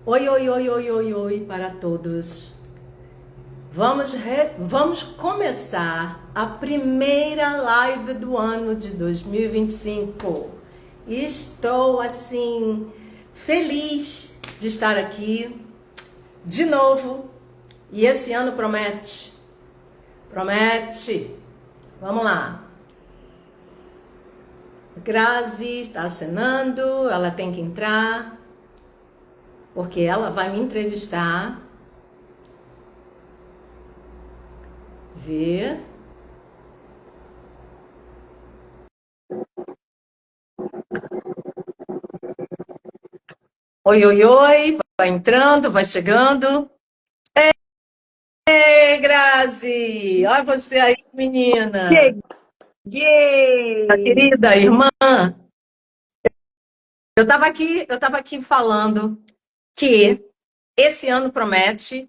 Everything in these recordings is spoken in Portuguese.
Oi, oi, oi, oi, oi, oi para todos. Vamos começar a primeira live do ano de 2025. Estou assim feliz de estar aqui de novo e esse ano promete. Promete. Vamos lá. Grazi está acenando, ela tem que entrar porque ela vai me entrevistar. Ver. Oi, oi, oi, vai entrando, vai chegando. Ei, Grazi! Olha você aí, menina! A Cheguei! querida irmã! Eu tava aqui falando que esse ano promete,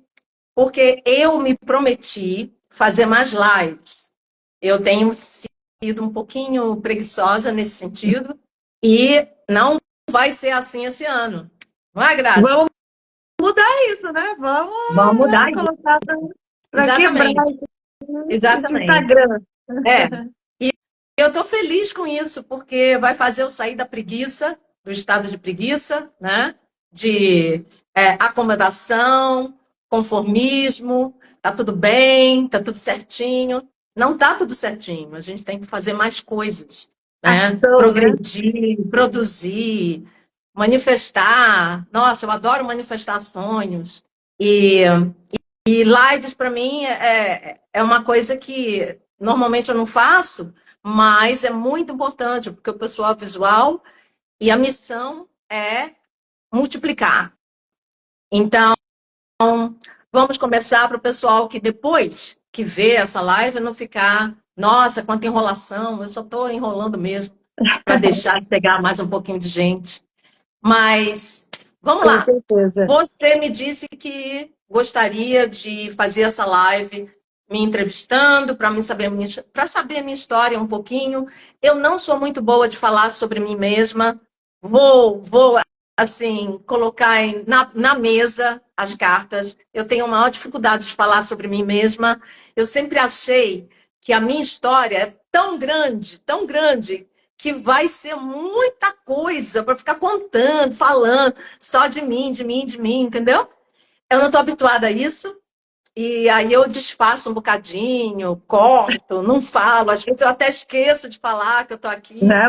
porque eu me prometi fazer mais lives. Eu tenho sido um pouquinho preguiçosa nesse sentido e não vai ser assim esse ano. Não é, Grazi? Vamos mudar isso, né? Vamos Vamos mudar isso. colocar para quebrar Exatamente, esse exatamente. Instagram. É. E eu estou feliz com isso, porque vai fazer eu sair da preguiça, do estado de preguiça, né? De acomodação, conformismo, tá tudo bem, tá tudo certinho. Não tá tudo certinho, a gente tem que fazer mais coisas, né? Ação, né? Progredir, produzir, manifestar. Nossa, eu adoro manifestar sonhos. E lives, para mim, é uma coisa que normalmente eu não faço, mas é muito importante, porque o pessoal visual e a missão é multiplicar. Então, vamos começar para o pessoal que depois que vê essa live não ficar, nossa, quanta enrolação, eu só estou enrolando mesmo para deixar pegar mais um pouquinho de gente. Mas vamos Com lá. certeza. Você me disse que gostaria de fazer essa live me entrevistando para saber a minha história um pouquinho. Eu não sou muito boa de falar sobre mim mesma. Vou assim, colocar na mesa as cartas. Eu tenho maior dificuldade de falar sobre mim mesma. Eu sempre achei que a minha história é tão grande, que vai ser muita coisa para ficar contando, falando só de mim, de mim, de mim, entendeu? Eu não estou habituada a isso. E aí eu desfaço um bocadinho, corto, não falo. Às vezes eu até esqueço de falar que eu estou aqui. Né?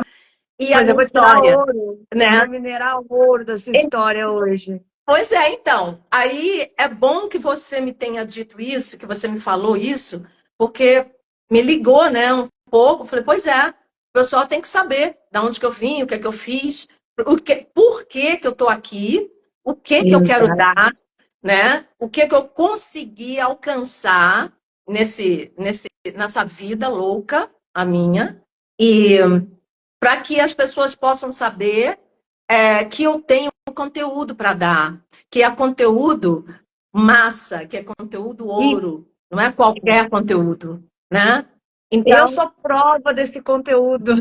E a Mas eu minha vou tirar história, ouro. Eu né? vou minerar ouro dessa história hoje. Pois é, então. Aí é bom que você me tenha dito isso, que você me falou isso, porque me ligou, né, um pouco. Falei, pois é, o pessoal tem que saber de onde que eu vim, o que é que eu fiz, por que que eu estou aqui, o que que eu quero Exato. dar, né? O que que eu consegui alcançar nessa vida louca, a minha, e para que as pessoas possam saber que eu tenho conteúdo para dar, que é conteúdo massa, que é conteúdo E ouro, não é qualquer conteúdo, né? eu Então, sou prova desse conteúdo.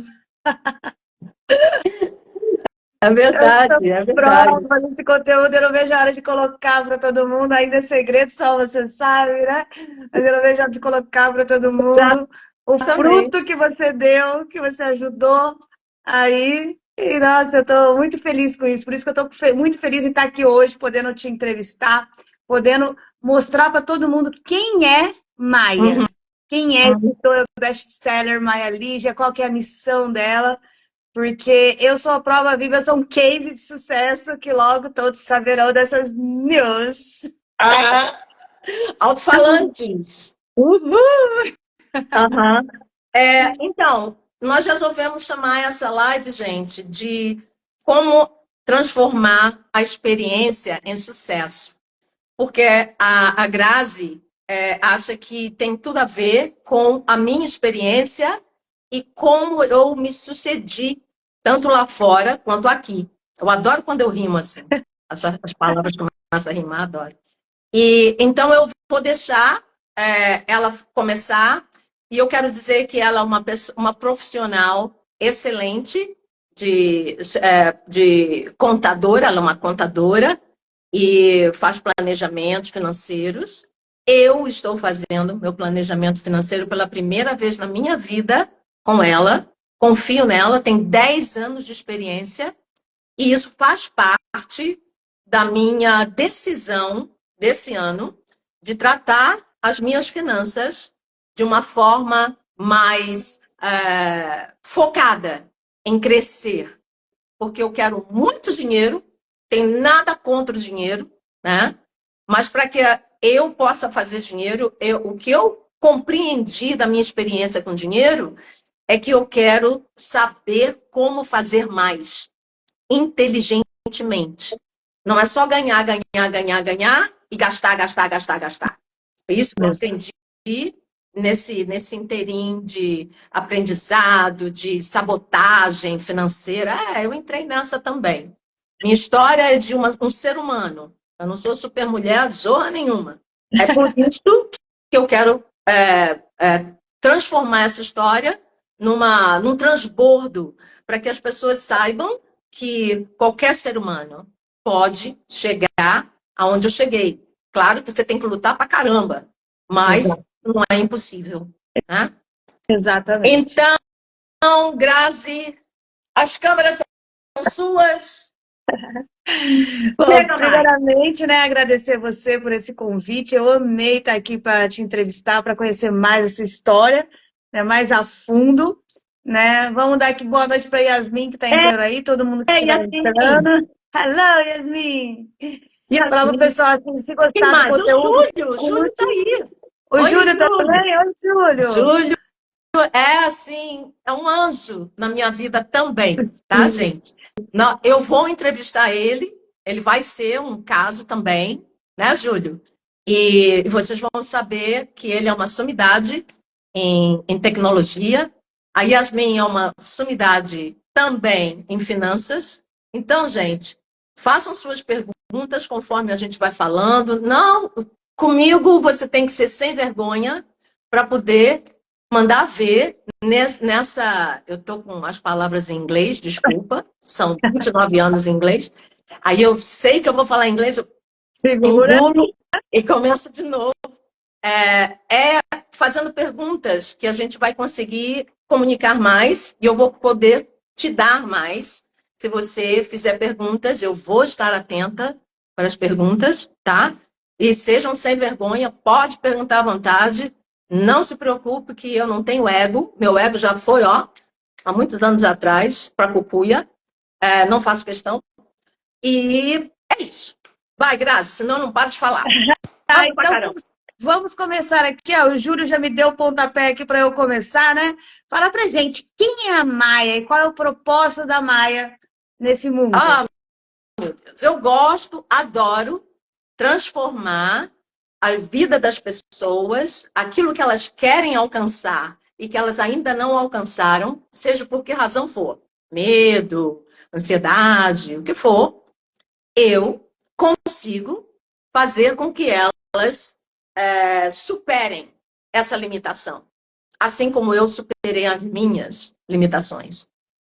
é Eu sou verdade, é verdade. prova desse conteúdo. Eu não vejo a hora de colocar para todo mundo. Ainda é segredo, só você sabe, né? Mas eu não vejo a hora de colocar para todo mundo o Exatamente. fruto que você deu, que você ajudou aí. E, nossa, eu estou muito feliz com isso. Por isso que eu estou muito feliz em estar aqui hoje, podendo te entrevistar, podendo mostrar para todo mundo quem é Uhum. Maia. Quem é a editora best-seller Maia Lígia, qual que é a missão dela. Porque eu sou a prova viva, eu sou um case de sucesso que logo todos saberão dessas news. Ah, alto-falantes. Uhul! Aham. Então, nós resolvemos chamar essa live, gente, de como transformar a experiência em sucesso. Porque a Grazi acha que tem tudo a ver com a minha experiência e como eu me sucedi, tanto lá fora quanto aqui. Eu adoro quando eu rimo assim. As palavras começam a rimar, adoro. E então eu vou deixar ela começar, e eu quero dizer que ela é uma profissional excelente de contadora, ela é uma contadora, e faz planejamentos financeiros. Eu estou fazendo meu planejamento financeiro pela primeira vez na minha vida com ela. Confio nela, tem 10 anos de experiência e isso faz parte da minha decisão desse ano de tratar as minhas finanças de uma forma mais focada em crescer. Porque eu quero muito dinheiro, tenho nada contra o dinheiro, né? Mas para que eu possa fazer dinheiro, o que eu compreendi da minha experiência com dinheiro é que eu quero saber como fazer mais, inteligentemente. Não é só ganhar, ganhar, ganhar, ganhar e gastar, gastar, gastar, gastar. Foi isso que eu aprendi nesse inteirinho de aprendizado, de sabotagem financeira. Eu entrei nessa também. Minha história é de um ser humano. Eu não sou super mulher, zorra nenhuma. É por isso que eu quero transformar essa história num transbordo, para que as pessoas saibam que qualquer ser humano pode chegar aonde eu cheguei. Claro que você tem que lutar pra caramba, mas não é impossível, né? Exatamente. Então, Grazi, as câmeras são suas. Bom, primeiramente, né, agradecer você por esse convite. Eu amei estar aqui para te entrevistar, para conhecer mais essa história, né, mais a fundo, né? Vamos dar aqui boa noite para Yasmin, que está entrando aí, todo mundo que estiver entrando. Hello, Yasmin! Falar para o pessoal assim, se gostar do conteúdo. O Júlio está aí. O Júlio também? Oi, Júlio! Júlio é assim, é um anjo na minha vida também, tá, gente? Não, eu vou entrevistar ele vai ser um caso também, né, Júlio? E vocês vão saber que ele é uma sumidade em tecnologia. A Yasmin é uma sumidade também em finanças. Então, gente, façam suas perguntas conforme a gente vai falando. Não, comigo você tem que ser sem vergonha para poder mandar ver nessa... Eu estou com as palavras em inglês, desculpa, são 29 anos em inglês. Aí eu sei que eu vou falar inglês, eu engulo e começo de novo. Fazendo perguntas que a gente vai conseguir comunicar mais e eu vou poder te dar mais. Se você fizer perguntas, eu vou estar atenta para as perguntas, tá? E sejam sem vergonha, pode perguntar à vontade. Não se preocupe que eu não tenho ego. Meu ego já foi, há muitos anos atrás, para a cucuia. Não faço questão. E é isso. Vai, Grazi, senão eu não paro de falar. Então, vamos começar aqui. O Júlio já me deu o pontapé aqui para eu começar, né? Fala pra gente, quem é a Maia e qual é o propósito da Maia nesse mundo? Meu Deus, eu gosto, adoro transformar a vida das pessoas, aquilo que elas querem alcançar e que elas ainda não alcançaram, seja por que razão for, medo, ansiedade, o que for, eu consigo fazer com que elas superem essa limitação, assim como eu superei as minhas limitações.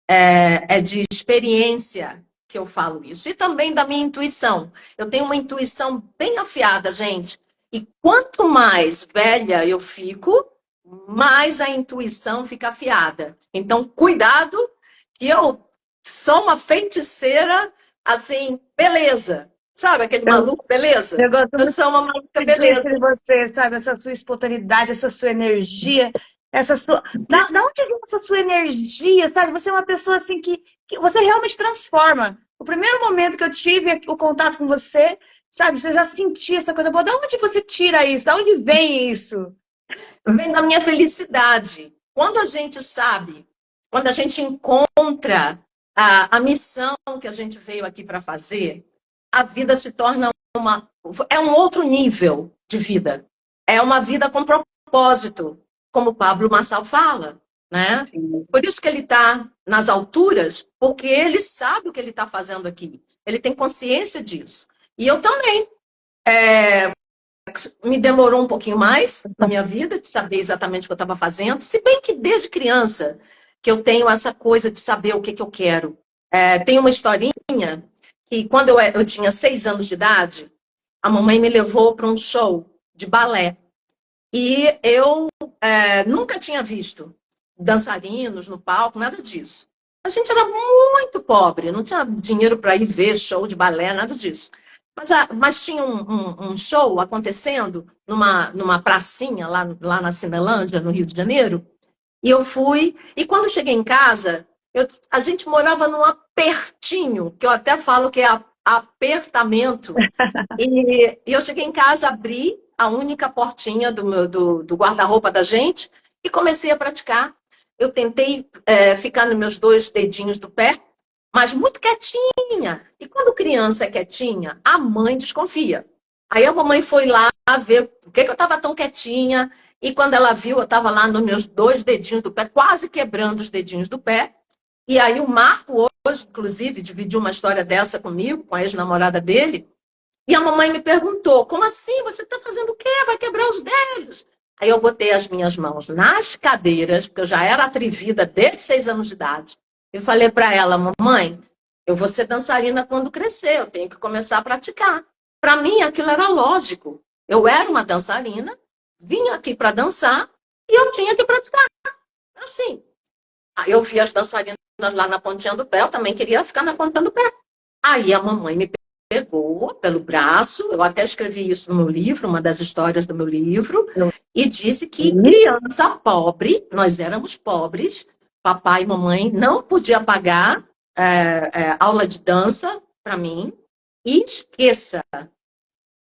É de experiência que eu falo isso. E também da minha intuição. Eu tenho uma intuição bem afiada, gente. E quanto mais velha eu fico, mais a intuição fica afiada. Então, cuidado, que eu sou uma feiticeira, assim, beleza. Sabe aquele maluco, beleza? Eu sou uma maluca, beleza. De você, sabe? Essa sua espontaneidade, essa sua energia, essa sua... Da onde vem essa sua energia, sabe? Você é uma pessoa, assim, que você realmente transforma. O primeiro momento que eu tive o contato com você, sabe? Você já sentia essa coisa boa. Da onde você tira isso? Da onde vem isso? Vem da minha felicidade. Quando a gente sabe, quando a gente encontra a missão que a gente veio aqui para fazer, a vida se torna um outro nível de vida. É uma vida com propósito, como o Pablo Marçal fala, né? Sim. Por isso que ele está nas alturas, porque ele sabe o que ele está fazendo aqui. Ele tem consciência disso. E eu também. Me demorou um pouquinho mais na minha vida de saber exatamente o que eu estava fazendo, se bem que desde criança que eu tenho essa coisa de saber o que eu quero. Tem uma historinha que quando eu tinha 6 anos de idade, a mamãe me levou para um show de balé. E eu nunca tinha visto dançarinos no palco, nada disso. A gente era muito pobre, não tinha dinheiro para ir ver show de balé, nada disso. Mas tinha um show acontecendo numa pracinha lá na Cinelândia, no Rio de Janeiro, e eu fui. E quando cheguei em casa, a gente morava num apertinho, que eu até falo que é apertamento. E eu cheguei em casa, abri a única portinha do guarda-roupa da gente e comecei a praticar. Eu tentei ficar nos meus 2 dedinhos do pé, mas muito quietinha. E quando criança é quietinha, a mãe desconfia. Aí a mamãe foi lá ver por que eu estava tão quietinha. E quando ela viu, eu estava lá nos meus 2 dedinhos do pé, quase quebrando os dedinhos do pé. E aí o Marco, hoje, inclusive, dividiu uma história dessa comigo, com a ex-namorada dele. E a mamãe me perguntou, como assim? Você está fazendo o quê? Vai quebrar os dedos? Aí eu botei as minhas mãos nas cadeiras, porque eu já era atrevida desde 6 anos de idade. Eu falei para ela, mamãe, eu vou ser dançarina quando crescer, eu tenho que começar a praticar. Para mim, aquilo era lógico. Eu era uma dançarina, vinha aqui para dançar e eu tinha que praticar. Assim. Aí eu vi as dançarinas lá na pontinha do pé, eu também queria ficar na pontinha do pé. Aí a mamãe me pegou pelo braço, eu até escrevi isso no meu livro, uma das histórias do meu livro, e disse que criança pobre, nós éramos pobres, papai e mamãe não podiam pagar aula de dança para mim, e esqueça.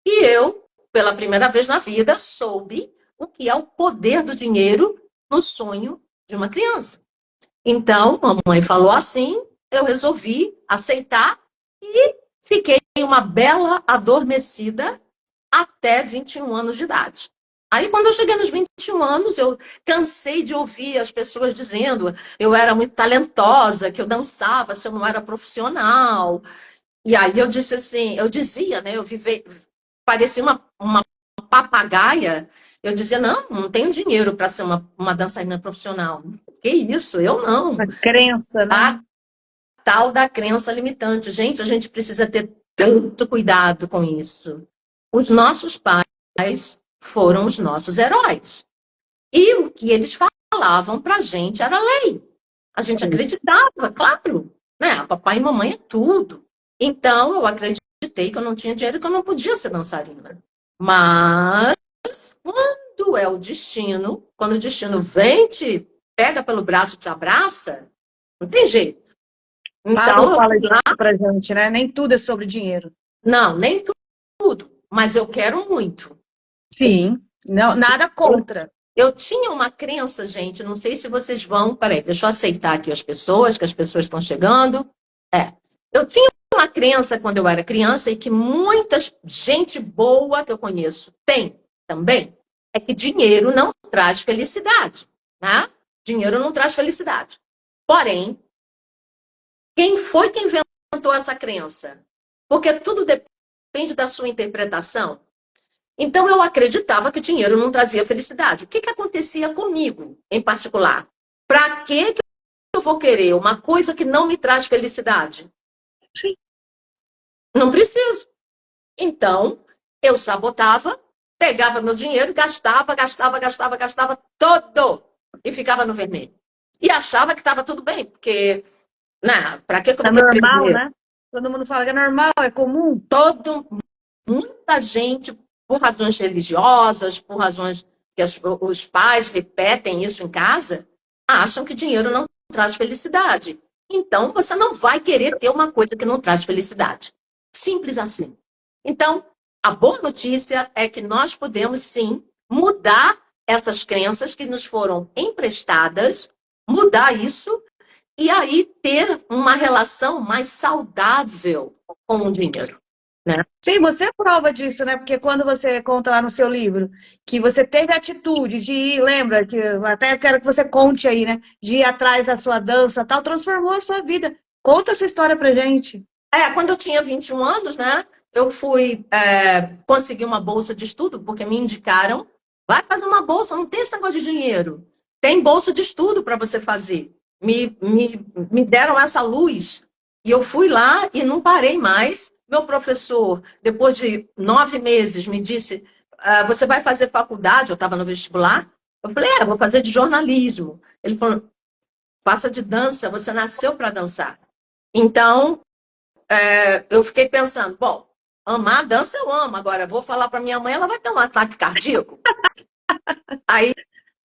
E eu, pela primeira vez na vida, soube o que é o poder do dinheiro no sonho de uma criança. Então, mamãe falou assim, eu resolvi aceitar e fiquei uma bela adormecida até 21 anos de idade. Aí, quando eu cheguei nos 21 anos, eu cansei de ouvir as pessoas dizendo eu era muito talentosa, que eu dançava se eu não era profissional. E aí eu disse assim, eu dizia, né, parecia uma papagaia. Eu dizia, não tenho dinheiro para ser uma dançarina profissional. Que isso? Eu não. A crença, né? A tal da crença limitante. Gente, a gente precisa ter tanto cuidado com isso. Os nossos pais foram os nossos heróis. E o que eles falavam para a gente era lei. A gente acreditava, claro. Né? Papai e mamãe é tudo. Então, eu acreditei que eu não tinha dinheiro e que eu não podia ser dançarina. Mas, quando é o destino, quando o destino vem, te pega pelo braço e te abraça, não tem jeito. Então, fala isso pra gente, né? Nem tudo é sobre dinheiro. Não, nem tudo. Mas eu quero muito. Sim, não, nada contra. Eu tinha uma crença, gente, não sei se vocês vão... Peraí, deixa eu aceitar aqui as pessoas, que as pessoas estão chegando. Eu tinha uma crença quando eu era criança e que muita gente boa que eu conheço tem também, é que dinheiro não traz felicidade, né? Dinheiro não traz felicidade. Porém, quem foi que inventou essa crença? Porque tudo depende da sua interpretação. Então, eu acreditava que dinheiro não trazia felicidade. O que acontecia comigo, em particular? Para que eu vou querer uma coisa que não me traz felicidade? Sim. Não preciso. Então, eu sabotava, pegava meu dinheiro, gastava todo e ficava no vermelho. E achava que estava tudo bem, porque, né, para que eu vou querer normal, né? Todo mundo fala que é normal, é comum. Muita gente, por razões religiosas, por razões que os pais repetem isso em casa, acham que dinheiro não traz felicidade. Então, você não vai querer ter uma coisa que não traz felicidade. Simples assim. Então, a boa notícia é que nós podemos, sim, mudar essas crenças que nos foram emprestadas, mudar isso, e aí ter uma relação mais saudável com o dinheiro. Né? Sim, você é prova disso, né? Porque quando você conta lá no seu livro que você teve a atitude de ir, lembra, que até quero que você conte aí, né? De ir atrás da sua dança, tal, transformou a sua vida. Conta essa história pra gente. Quando eu tinha 21 anos, né? Eu fui conseguir uma bolsa de estudo, porque me indicaram, vai fazer uma bolsa, não tem esse negócio de dinheiro. Tem bolsa de estudo para você fazer. Me deram essa luz. E eu fui lá e não parei mais. Meu professor, depois de 9 meses, me disse, você vai fazer faculdade? Eu estava no vestibular. Eu falei, vou fazer de jornalismo. Ele falou, faça de dança, você nasceu para dançar. Então, eu fiquei pensando, bom, amar a dança eu amo, agora vou falar para minha mãe, ela vai ter um ataque cardíaco. Aí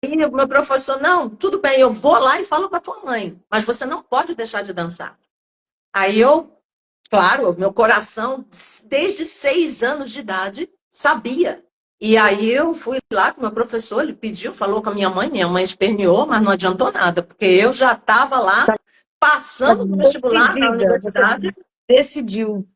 o meu professor, não, tudo bem, eu vou lá e falo com a tua mãe, mas você não pode deixar de dançar. Aí claro, meu coração, desde 6 anos de idade, sabia. E aí eu fui lá com o meu professor, ele pediu, falou com a minha mãe esperneou, mas não adiantou nada, porque eu já estava lá, passando no vestibular na universidade. Decidiu.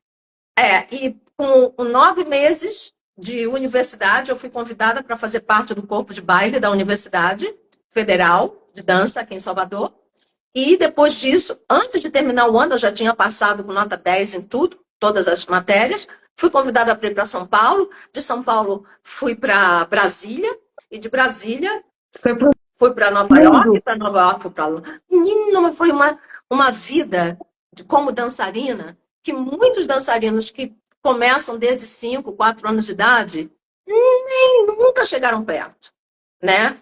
E com 9 meses de universidade, eu fui convidada para fazer parte do corpo de baile da Universidade Federal de Dança aqui em Salvador. E depois disso, antes de terminar o ano, eu já tinha passado com nota 10 em tudo, todas as matérias. Fui convidada para ir para São Paulo. De São Paulo, fui para Brasília. E de Brasília, fui para Nova York. Para Nova York, fui para... Menina, mas foi uma vida como dançarina, que muitos dançarinos que começam desde 5, 4 anos de idade, nem nunca chegaram perto, né?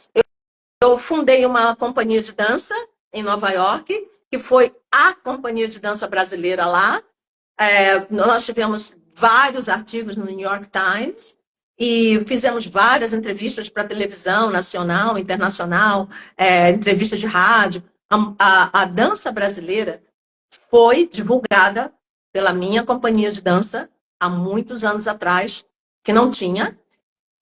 Eu fundei uma companhia de dança em Nova York, que foi a companhia de dança brasileira lá. Nós tivemos vários artigos no New York Times e fizemos várias entrevistas para televisão nacional, internacional, entrevistas de rádio. A dança brasileira foi divulgada pela minha companhia de dança há muitos anos atrás, que não tinha,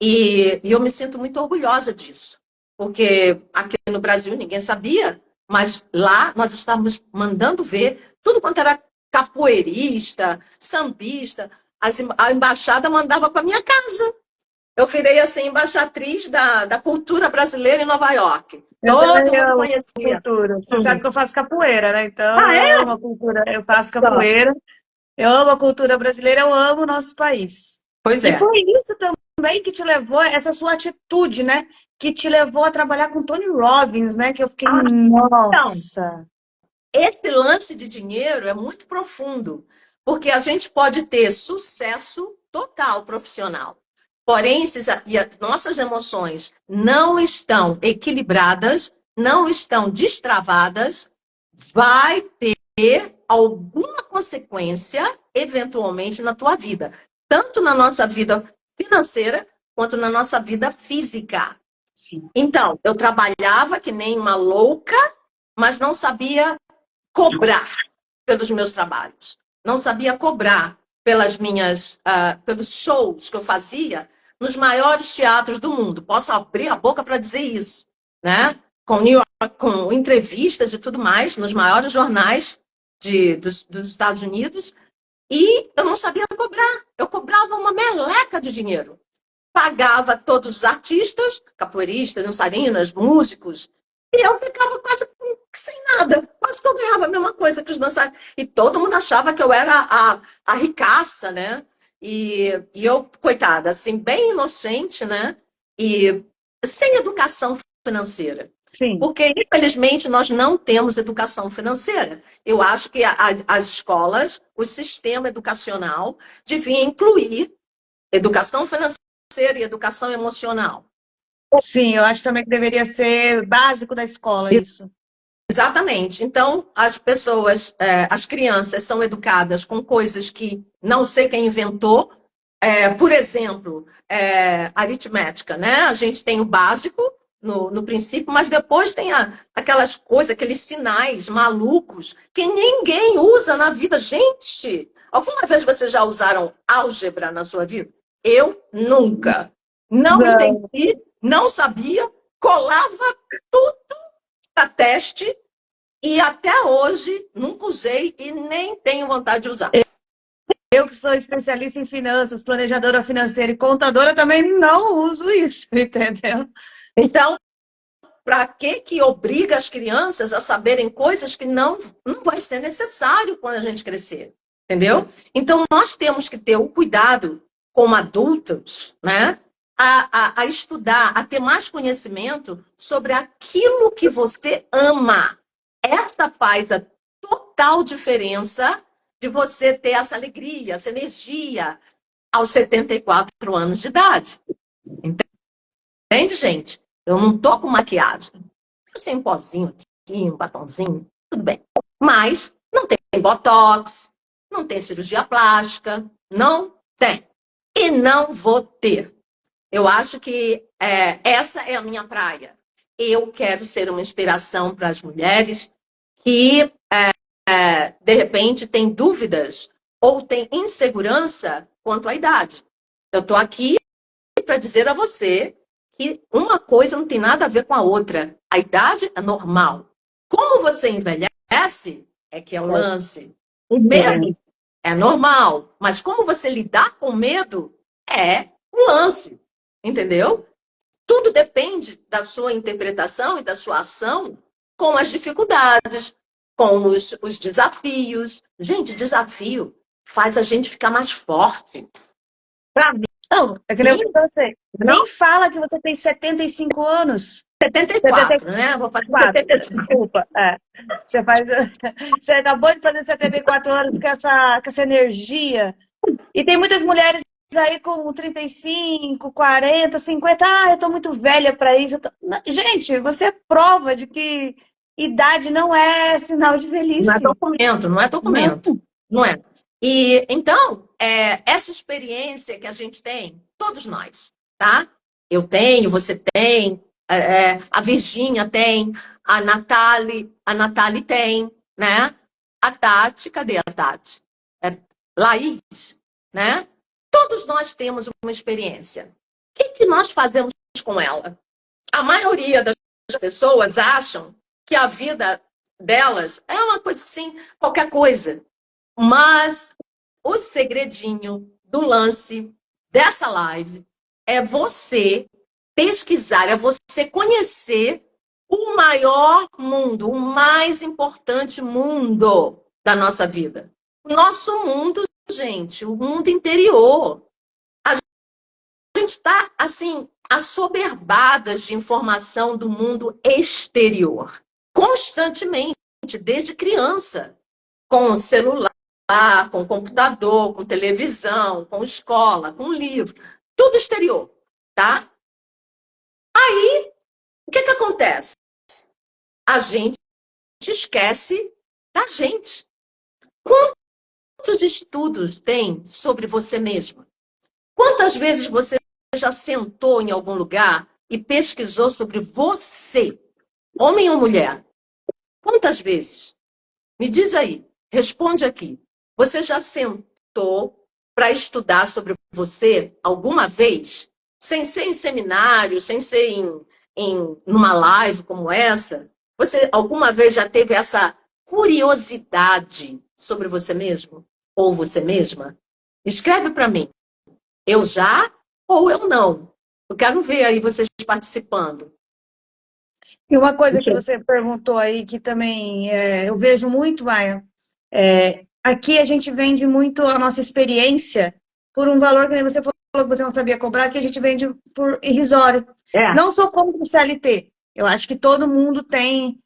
e eu me sinto muito orgulhosa disso, porque aqui no Brasil ninguém sabia, mas lá nós estávamos mandando ver tudo quanto era capoeirista, sambista, a embaixada mandava para minha casa. Eu virei assim, embaixatriz da cultura brasileira em Nova York. Todo mundo conhecia. Cultura. Você sabe que eu faço capoeira, né? Então, é? eu amo a cultura, eu faço capoeira, eu amo a cultura brasileira, eu amo o nosso país. Pois E foi isso também que te levou, essa sua atitude, né? Que te levou a trabalhar com Tony Robbins, né? Que eu fiquei, nossa! Esse lance de dinheiro é muito profundo, porque a gente pode ter sucesso total profissional. Porém, se as nossas emoções não estão equilibradas, não estão destravadas, vai ter alguma consequência, eventualmente, na tua vida. Tanto na nossa vida financeira, quanto na nossa vida física. Sim. Então, eu trabalhava que nem uma louca, mas não sabia cobrar pelos meus trabalhos. Não sabia cobrar pelos shows que eu fazia nos maiores teatros do mundo. Posso abrir a boca para dizer isso, né? Com entrevistas e tudo mais, nos maiores jornais dos Estados Unidos. E eu não sabia cobrar. Eu cobrava uma meleca de dinheiro. Pagava todos os artistas, capoeiristas, dançarinas, músicos, e eu ficava quase sem nada. Quase que eu ganhava a mesma coisa que os dançarinos. E todo mundo achava que eu era a ricaça, né? E eu, coitada, assim, bem inocente, né? E sem educação financeira. Sim. Porque, infelizmente, nós não temos educação financeira. Eu acho que as escolas, o sistema educacional, devia incluir educação financeira e educação emocional. Sim, eu acho também que deveria ser básico da escola isso. Exatamente. Então, as crianças são educadas com coisas que não sei quem inventou. Por exemplo, aritmética, né? A gente tem o básico no princípio, mas depois tem aquelas coisas, aqueles sinais malucos que ninguém usa na vida. Gente, alguma vez vocês já usaram álgebra na sua vida? Eu nunca. Não entendi, não sabia, colava tudo para teste e até hoje nunca usei e nem tenho vontade de usar. Eu que sou especialista em finanças, planejadora financeira e contadora, também não uso isso, entendeu? Então, para que obriga as crianças a saberem coisas que não vai ser necessário quando a gente crescer, entendeu? Então, nós temos que ter o cuidado como adultos, né? A estudar, a ter mais conhecimento sobre aquilo que você ama. Essa faz a total diferença de você ter essa alegria, essa energia aos 74 anos de idade. Entende, gente? Eu não tô com maquiagem. Assim, um pozinho aqui, um batonzinho, tudo bem. Mas não tem botox, não tem cirurgia plástica, não tem. E não vou ter. Eu acho que essa é a minha praia. Eu quero ser uma inspiração para as mulheres que, de repente, têm dúvidas ou têm insegurança quanto à idade. Eu estou aqui para dizer a você que uma coisa não tem nada a ver com a outra. A idade é normal. Como você envelhece é que é um lance. O medo é normal, mas como você lidar com medo é um lance, entendeu? Tudo depende da sua interpretação e da sua ação com as dificuldades, com os desafios. Gente, desafio faz a gente ficar mais forte. Para mim, Não, eu queria perguntar você. Nem fala que você tem 75 anos. 74, né? Vou fazer 75. Desculpa. Você acabou de fazer 74 anos com essa energia. E tem muitas mulheres aí com 35, 40, 50. Ah, eu tô muito velha para isso. Gente, você é prova de que idade não é sinal de velhice. Não é documento, não é documento. Não é. E então, essa experiência que a gente tem, todos nós, tá? Eu tenho, você tem, a Virgínia tem, a Natália tem, né? A Tati, cadê a Tati? Laís, né? Todos nós temos uma experiência. O que nós fazemos com ela? A maioria das pessoas acham que a vida delas é uma coisa assim, qualquer coisa. Mas o segredinho do lance dessa live é você pesquisar, é você conhecer o maior mundo, o mais importante mundo da nossa vida. O nosso mundo, gente, o mundo interior. A gente está, assim, assoberbadas de informação do mundo exterior. Constantemente, desde criança. Com o celular, com o computador, com televisão, com escola, com livro. Tudo exterior, tá? Aí, o que acontece? A gente esquece da gente. Quantos estudos tem sobre você mesma? Quantas vezes você já sentou em algum lugar e pesquisou sobre você? Homem ou mulher? Quantas vezes? Me diz aí, responde aqui. Você já sentou para estudar sobre você alguma vez? Sem ser em seminário, sem ser numa live como essa? Você alguma vez já teve essa curiosidade sobre você mesmo? Ou você mesma? Escreve para mim. Eu já ou eu não? Eu quero ver aí vocês participando. E uma coisa que você perguntou aí, que também eu vejo muito, Maia, aqui a gente vende muito a nossa experiência por um valor que nem você falou que você não sabia cobrar, que a gente vende por irrisório. Não sou contra o CLT. Eu acho que todo mundo tem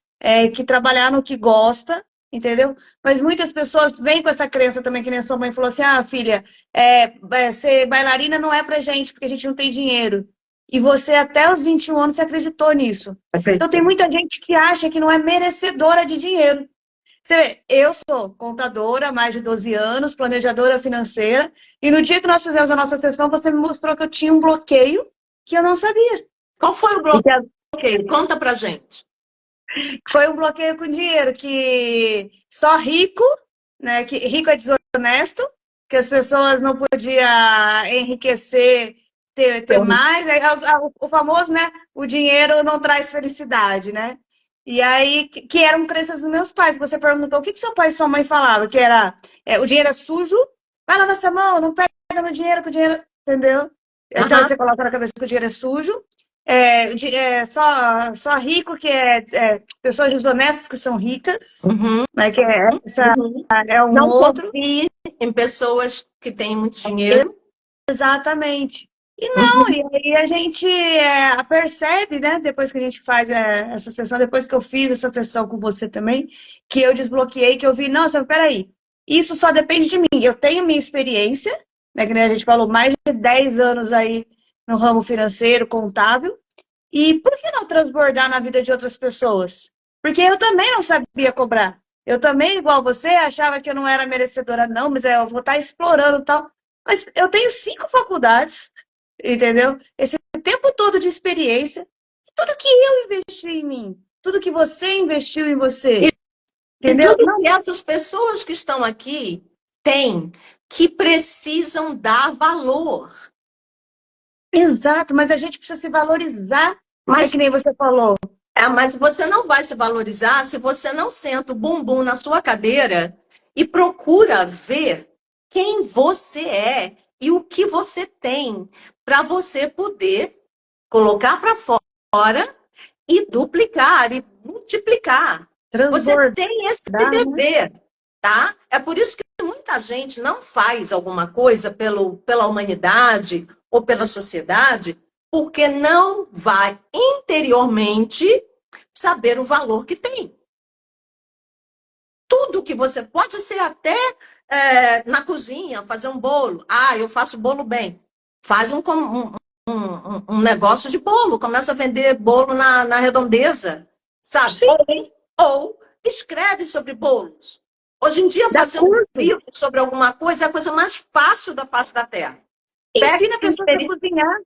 que trabalhar no que gosta, entendeu? Mas muitas pessoas vêm com essa crença também, que nem a sua mãe falou assim, ah, filha, ser bailarina não é pra gente, porque a gente não tem dinheiro. E você, até os 21 anos, você acreditou nisso. Então, tem muita gente que acha que não é merecedora de dinheiro. Você vê, eu sou contadora há mais de 12 anos, planejadora financeira, e no dia que nós fizemos a nossa sessão, você me mostrou que eu tinha um bloqueio que eu não sabia. Qual foi o bloqueio? Conta pra gente. Foi um bloqueio com dinheiro, que só rico, né, que rico é desonesto, que as pessoas não podiam enriquecer, ter mais, o famoso, né, o dinheiro não traz felicidade, né? E aí, que eram crenças dos meus pais. Você perguntou, o que seu pai e sua mãe falavam? Que era, o dinheiro é sujo, vai lavar essa mão, não pega no dinheiro, que o dinheiro, entendeu? Então, você coloca na cabeça que o dinheiro é sujo. Só rico, que pessoas desonestas que são ricas, né, que é um não outro. Confie em pessoas que têm muito dinheiro. Exatamente. E não, e aí a gente percebe, né, depois que a gente faz essa sessão, depois que eu fiz essa sessão com você também, que eu desbloqueei, que eu vi, nossa, peraí, Isso só depende de mim. Eu tenho minha experiência, né, que nem a gente falou, mais de 10 anos aí no ramo financeiro, contábil. E por que não transbordar na vida de outras pessoas? Porque eu também não sabia cobrar. Eu também, igual você, achava que eu não era merecedora, não, mas eu vou estar explorando e tal. Mas eu tenho 5 faculdades, entendeu? Esse tempo todo de experiência, tudo que eu investi em mim, tudo que você investiu em você, E entendeu? tudo que essas pessoas que estão aqui têm, que precisam dar valor. Exato, mas a gente precisa se valorizar, é Mas, que nem você falou. mas você não vai se valorizar se você não senta o bumbum na sua cadeira e procura ver quem você é e o que você tem para você poder colocar para fora e duplicar e multiplicar. Você Transbordar, tem esse né? dever, tá? É por isso que muita gente não faz alguma coisa pela humanidade ou pela sociedade, porque não vai interiormente saber o valor que tem. Tudo que você pode ser até na cozinha, fazer um bolo. Ah, eu faço bolo bem. Faz um negócio de bolo, começa a vender bolo na redondeza, sabe? Sim, Ou escreve sobre bolos. Hoje em dia, dá fazer um curso. livro sobre alguma coisa é a coisa mais fácil da face da Terra. Pega Ensina a pessoa a cozinhar.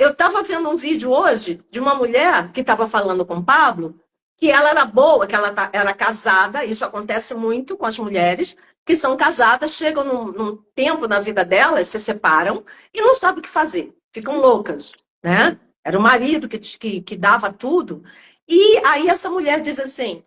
Eu estava vendo um vídeo hoje de uma mulher que estava falando com o Pablo, que ela era boa, que ela era casada, isso acontece muito com as mulheres, que são casadas, chegam num tempo na vida delas, se separam e não sabem o que fazer, ficam loucas, né? Era o marido que dava tudo. E aí essa mulher diz assim,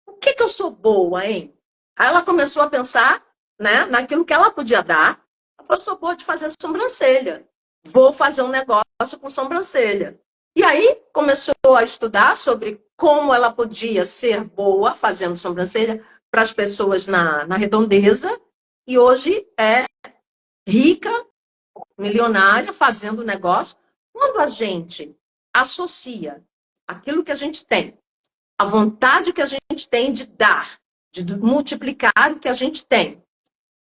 o que eu sou boa, hein? Aí ela começou a pensar, né, naquilo que ela podia dar. Ela falou, sou boa de fazer sobrancelha. Vou fazer um negócio com sobrancelha. E aí começou a estudar sobre como ela podia ser boa fazendo sobrancelha para as pessoas na redondeza. E hoje é rica, milionária, fazendo negócio. Quando a gente associa aquilo que a gente tem, a vontade que a gente tem de dar, de multiplicar o que a gente tem,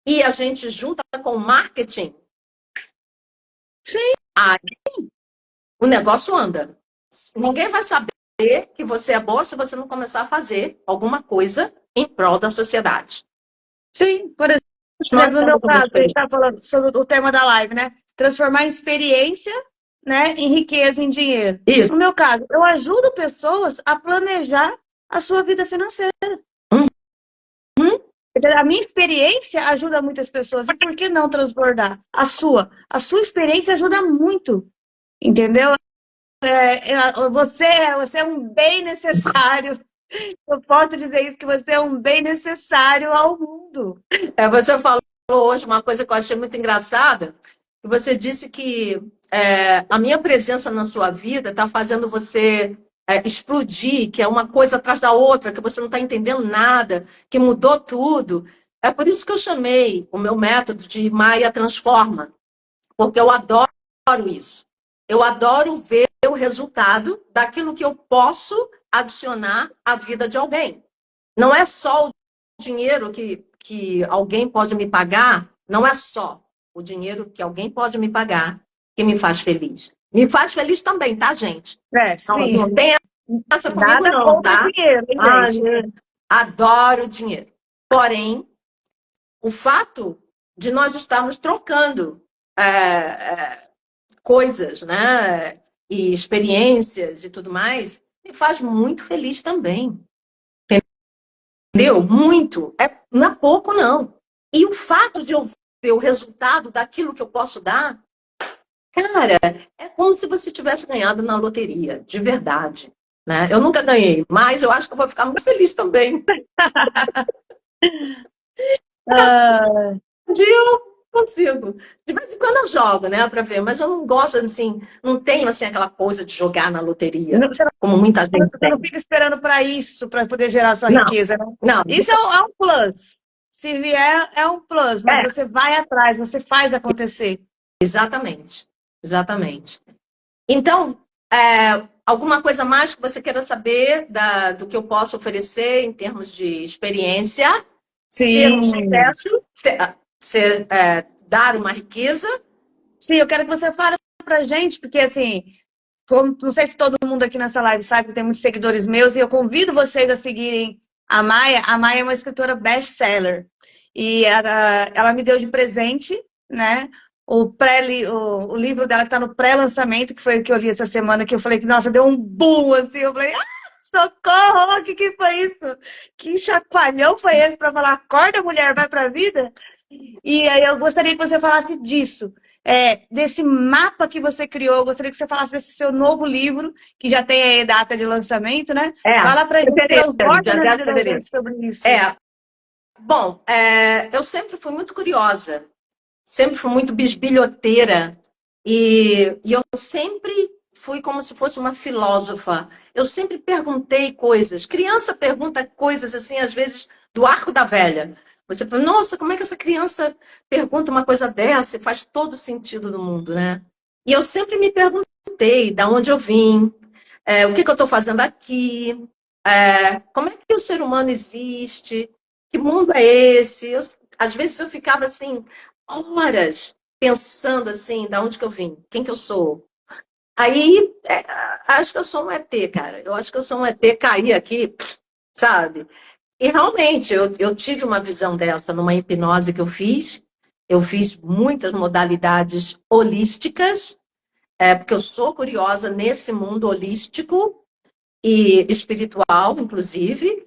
e a gente junta com o marketing, Sim. aí o negócio anda. Ninguém vai saber que você é boa se você não começar a fazer alguma coisa em prol da sociedade. Sim, por Nós exemplo, no meu temos caso, a gente vocês. está falando sobre o tema da live, né? Transformar experiência, né, em riqueza, em dinheiro. Isso. No meu caso, eu ajudo pessoas a planejar a sua vida financeira. Uhum. A minha experiência ajuda muitas pessoas. E por que não transbordar? A sua. A sua experiência ajuda muito. Entendeu? Você é um bem necessário. Eu posso dizer isso, que você é um bem necessário ao mundo. Você falou hoje uma coisa que eu achei muito engraçada, que você disse que a minha presença na sua vida está fazendo você explodir, que é uma coisa atrás da outra, que você não está entendendo nada, que mudou tudo. É por isso que eu chamei o meu método de Maia Transforma, porque eu adoro isso. Eu adoro ver o resultado daquilo que eu posso adicionar à vida de alguém. Não é só o dinheiro que alguém pode me pagar, não é só o dinheiro que alguém pode me pagar que me faz feliz. Me faz feliz também, tá, gente? Não, Sim. não tem essa comigo Nada não, contra tá? dinheiro, hein, Ai, gente? adoro dinheiro. Porém, o fato de nós estarmos trocando coisas, né, e experiências e tudo mais, me faz muito feliz também. Entendeu? Muito. Não é pouco, não. E o fato de eu ver o resultado daquilo que eu posso dar, cara, é como se você tivesse ganhado na loteria, de verdade. Né? Eu nunca ganhei, mas eu acho que eu vou ficar muito feliz também. Ah, Um dia eu consigo. De vez em quando eu jogo, né, para ver, mas eu não gosto, assim, não tenho, assim, aquela coisa de jogar na loteria, você como muita gente você não tem. fica esperando para isso, para poder gerar sua Não, riqueza, né? não. Isso é um plus. Se vier, é um plus, mas É, você vai atrás, você faz acontecer. exatamente. Exatamente. Então, alguma coisa mais que você queira saber do que eu posso oferecer em termos de experiência? ser um Sim. sucesso, dar uma riqueza. Sim, eu quero que você fale pra gente, porque assim, não sei se todo mundo aqui nessa live sabe que tem muitos seguidores meus, e eu convido vocês a seguirem a Maia. A Maia é uma escritora best-seller. E ela me deu de presente, né? O livro dela que está no pré-lançamento, que foi o que eu li essa semana, que eu falei que, nossa, deu um boom, assim, eu falei, socorro, o que foi isso? Que chacoalhão foi esse para falar, acorda, mulher, vai pra vida? E aí eu gostaria que você falasse disso, desse mapa que você criou, eu gostaria que você falasse desse seu novo livro, que já tem aí data de lançamento, né? Fala pra gente, Fevereiro, transporta dia na 10 de vida da fevereiro. gente sobre isso. Bom, eu sempre fui muito curiosa, sempre fui muito bisbilhoteira, e eu sempre fui como se fosse uma filósofa. Eu sempre perguntei coisas. Criança pergunta coisas, assim, às vezes, do arco da velha. Você fala, nossa, como é que essa criança pergunta uma coisa dessa? E faz todo sentido no mundo, né? E eu sempre me perguntei de onde eu vim, o que eu estou fazendo aqui, como é que o ser humano existe, que mundo é esse? Às vezes eu ficava assim, horas, pensando assim, da onde que eu vim, quem que eu sou. Aí, acho que eu sou um ET, cara. Eu acho que eu sou um ET, caí aqui, sabe? E realmente, eu tive uma visão dessa numa hipnose que eu fiz. Eu fiz muitas modalidades holísticas, porque eu sou curiosa nesse mundo holístico e espiritual, inclusive,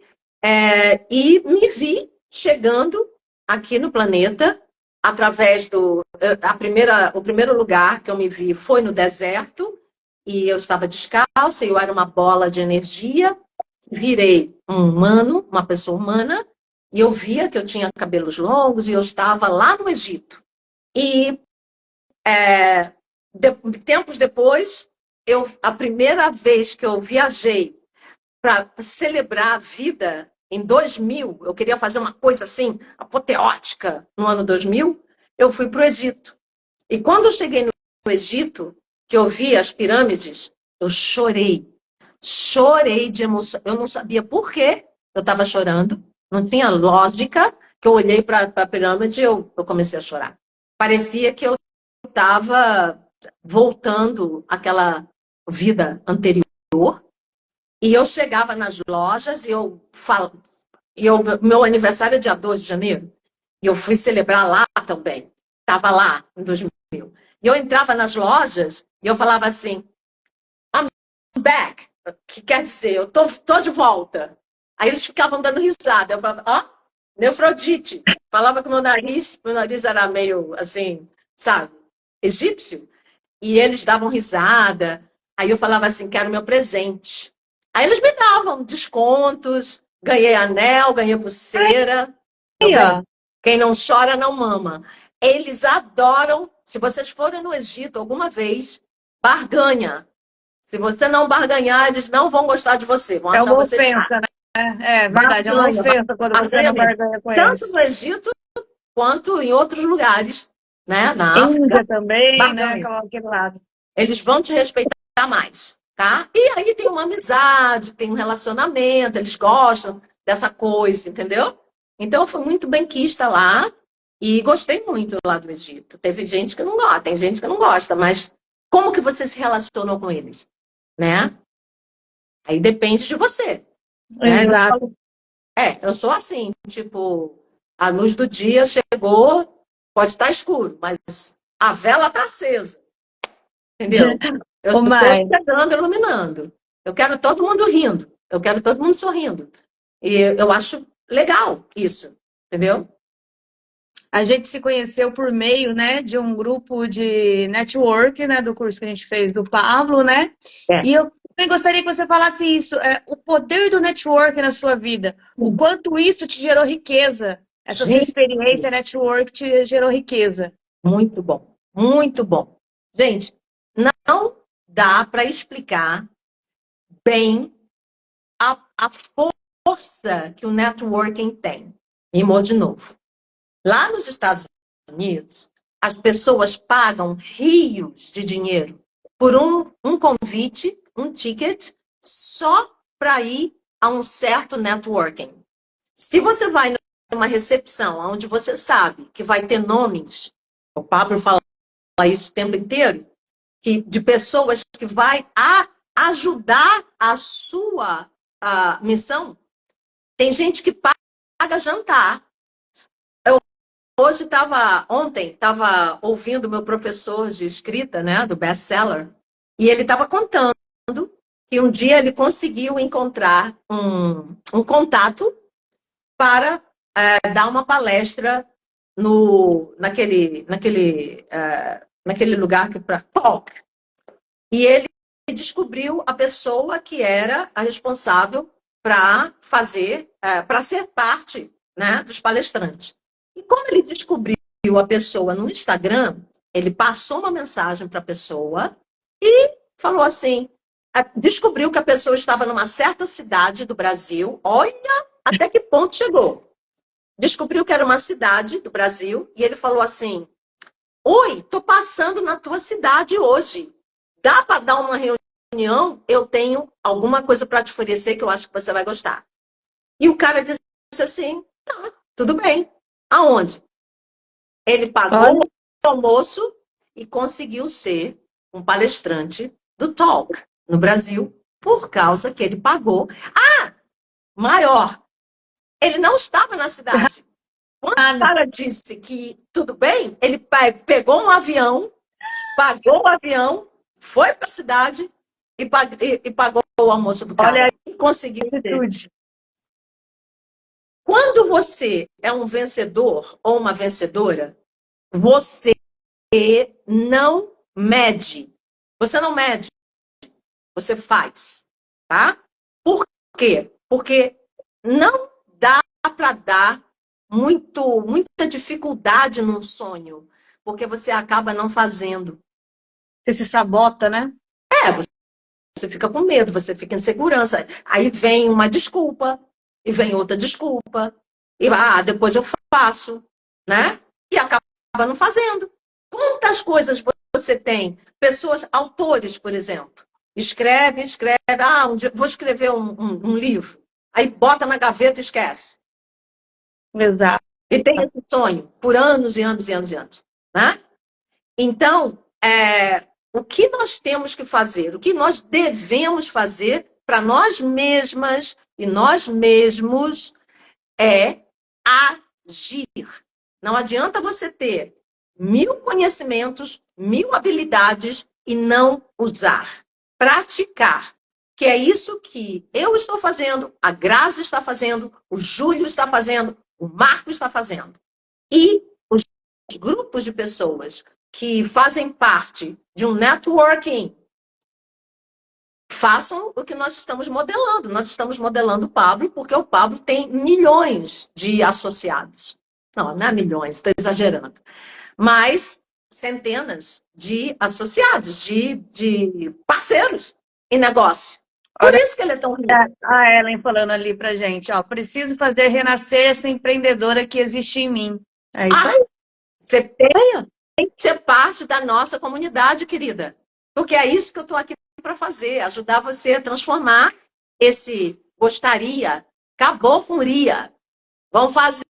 e me vi chegando aqui no planeta através o primeiro lugar que eu me vi foi no deserto, e eu estava descalça, eu era uma bola de energia, virei um humano, uma pessoa humana, e eu via que eu tinha cabelos longos e eu estava lá no Egito. E tempos depois, a primeira vez que eu viajei para celebrar a vida em 2000, eu queria fazer uma coisa assim, apoteótica no ano 2000, eu fui para o Egito. E quando eu cheguei no Egito, que eu vi as pirâmides, eu chorei. Chorei de emoção. Eu não sabia por que eu estava chorando, não tinha lógica, que eu olhei para a pirâmide e eu comecei a chorar. Parecia que eu estava voltando àquela vida anterior. E eu chegava nas lojas meu aniversário é dia 2 de janeiro, e eu fui celebrar lá também. Estava lá em 2000. E eu entrava nas lojas e eu falava assim, I'm back, que quer dizer, eu tô de volta. Aí eles ficavam dando risada. Eu falava, Neufrodite. Falava que meu nariz era meio assim, sabe, egípcio. E eles davam risada. Aí eu falava assim, quero meu presente. Aí eles me davam descontos, ganhei anel, ganhei pulseira. Meu Aí, bem, ó. quem não chora não mama. Eles adoram, se vocês forem no Egito alguma vez, barganha. Se você não barganhar, eles não vão gostar de você, vão É achar uma você chato. ofensa, né? É verdade, é uma Barganha, ofensa quando você barganha não mesmo. barganha com Tanto eles. no Egito quanto em outros lugares, né? Na África, Índia também, né? barganha. Aquele lado. Eles vão te respeitar mais, tá? E aí tem uma amizade, tem um relacionamento, eles gostam dessa coisa, entendeu? Então eu fui muito benquista lá e gostei muito lá do Egito. Teve gente que não gosta, tem gente que não gosta, mas como que você se relacionou com eles, né? Aí depende de você, né? Exato. Eu sou assim, tipo, a luz do dia chegou, pode estar escuro, mas a vela está acesa. Entendeu? Eu Ô, estou Mai, chegando, iluminando. Eu quero todo mundo rindo. Eu quero todo mundo sorrindo. E eu acho legal isso, entendeu? a gente se conheceu por meio, né, de um grupo de network, né, do curso que a gente fez do Pablo, né? É. E eu também gostaria que você falasse isso, o poder do network na sua vida, o quanto isso te gerou riqueza, essa sua Gente, experiência network te gerou riqueza. muito bom. Muito bom. Gente, não dá para explicar bem a força que o networking tem. Rimou de novo. Lá nos Estados Unidos, as pessoas pagam rios de dinheiro por um convite, um ticket, só para ir a um certo networking. Se você vai uma recepção onde você sabe que vai ter nomes, o Pablo fala isso o tempo inteiro, de pessoas que vai ajudar a sua missão, tem gente que paga jantar. Ontem estava ouvindo meu professor de escrita, né, do best-seller, e ele estava contando que um dia ele conseguiu encontrar um contato para dar uma palestra naquele lugar para talk. E ele descobriu a pessoa que era a responsável para ser parte, né, dos palestrantes. E quando ele descobriu a pessoa no Instagram, ele passou uma mensagem para a pessoa e falou assim, descobriu que a pessoa estava numa certa cidade do Brasil, olha até que ponto chegou. Descobriu que era uma cidade do Brasil e ele falou assim, oi, tô passando na tua cidade hoje, dá para dar uma reunião? Eu tenho alguma coisa para te oferecer que eu acho que você vai gostar. E o cara disse assim, tá, tudo bem. Aonde? Ele pagou o almoço e conseguiu ser um palestrante do Talk no Brasil por causa que ele pagou. Maior, ele não estava na cidade. Quando o cara disse que tudo bem, ele pegou um avião, pagou o avião, foi para a cidade e pagou o almoço do cara. Olha, e conseguiu ser. Quando você é um vencedor ou uma vencedora, você não mede. Você não mede. Você faz. Tá? Por quê? Porque não dá para dar muita dificuldade num sonho. Porque você acaba não fazendo. Você se sabota, né? Você fica com medo, você fica em segurança. Aí vem uma desculpa. E vem outra desculpa, e depois eu faço, né? E acaba não fazendo. Quantas coisas você tem? Pessoas, autores, por exemplo, escreve, um dia vou escrever um livro, aí bota na gaveta e esquece. Exato. E tem esse sonho por anos e anos e anos e anos, né? Então, o que nós temos que fazer, o que nós devemos fazer para nós mesmas e nós mesmos é agir. Não adianta você ter 1000 conhecimentos, 1000 habilidades e não usar. Praticar. Que é isso que eu estou fazendo, a Grazi está fazendo, o Júlio está fazendo, o Marco está fazendo. E os grupos de pessoas que fazem parte de um networking, façam o que nós estamos modelando. Nós estamos modelando o Pablo, porque o Pablo tem milhões de associados. Não é milhões, estou exagerando. Mas centenas de associados, de parceiros em negócio. Por isso que ele é tão rico. A Ellen falando ali pra gente, ó, preciso fazer renascer essa empreendedora que existe em mim. É isso aí. Você tem que ser parte da nossa comunidade, querida. Porque é isso que eu estou aqui para fazer, ajudar você a transformar esse gostaria, acabou com iria. Vamos fazer,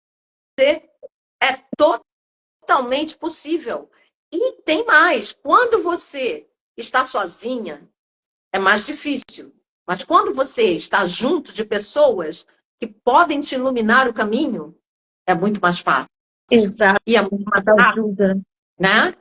é totalmente possível. E tem mais, quando você está sozinha, é mais difícil. Mas quando você está junto de pessoas que podem te iluminar o caminho, é muito mais fácil. Exato. E é muito mais ajuda, né?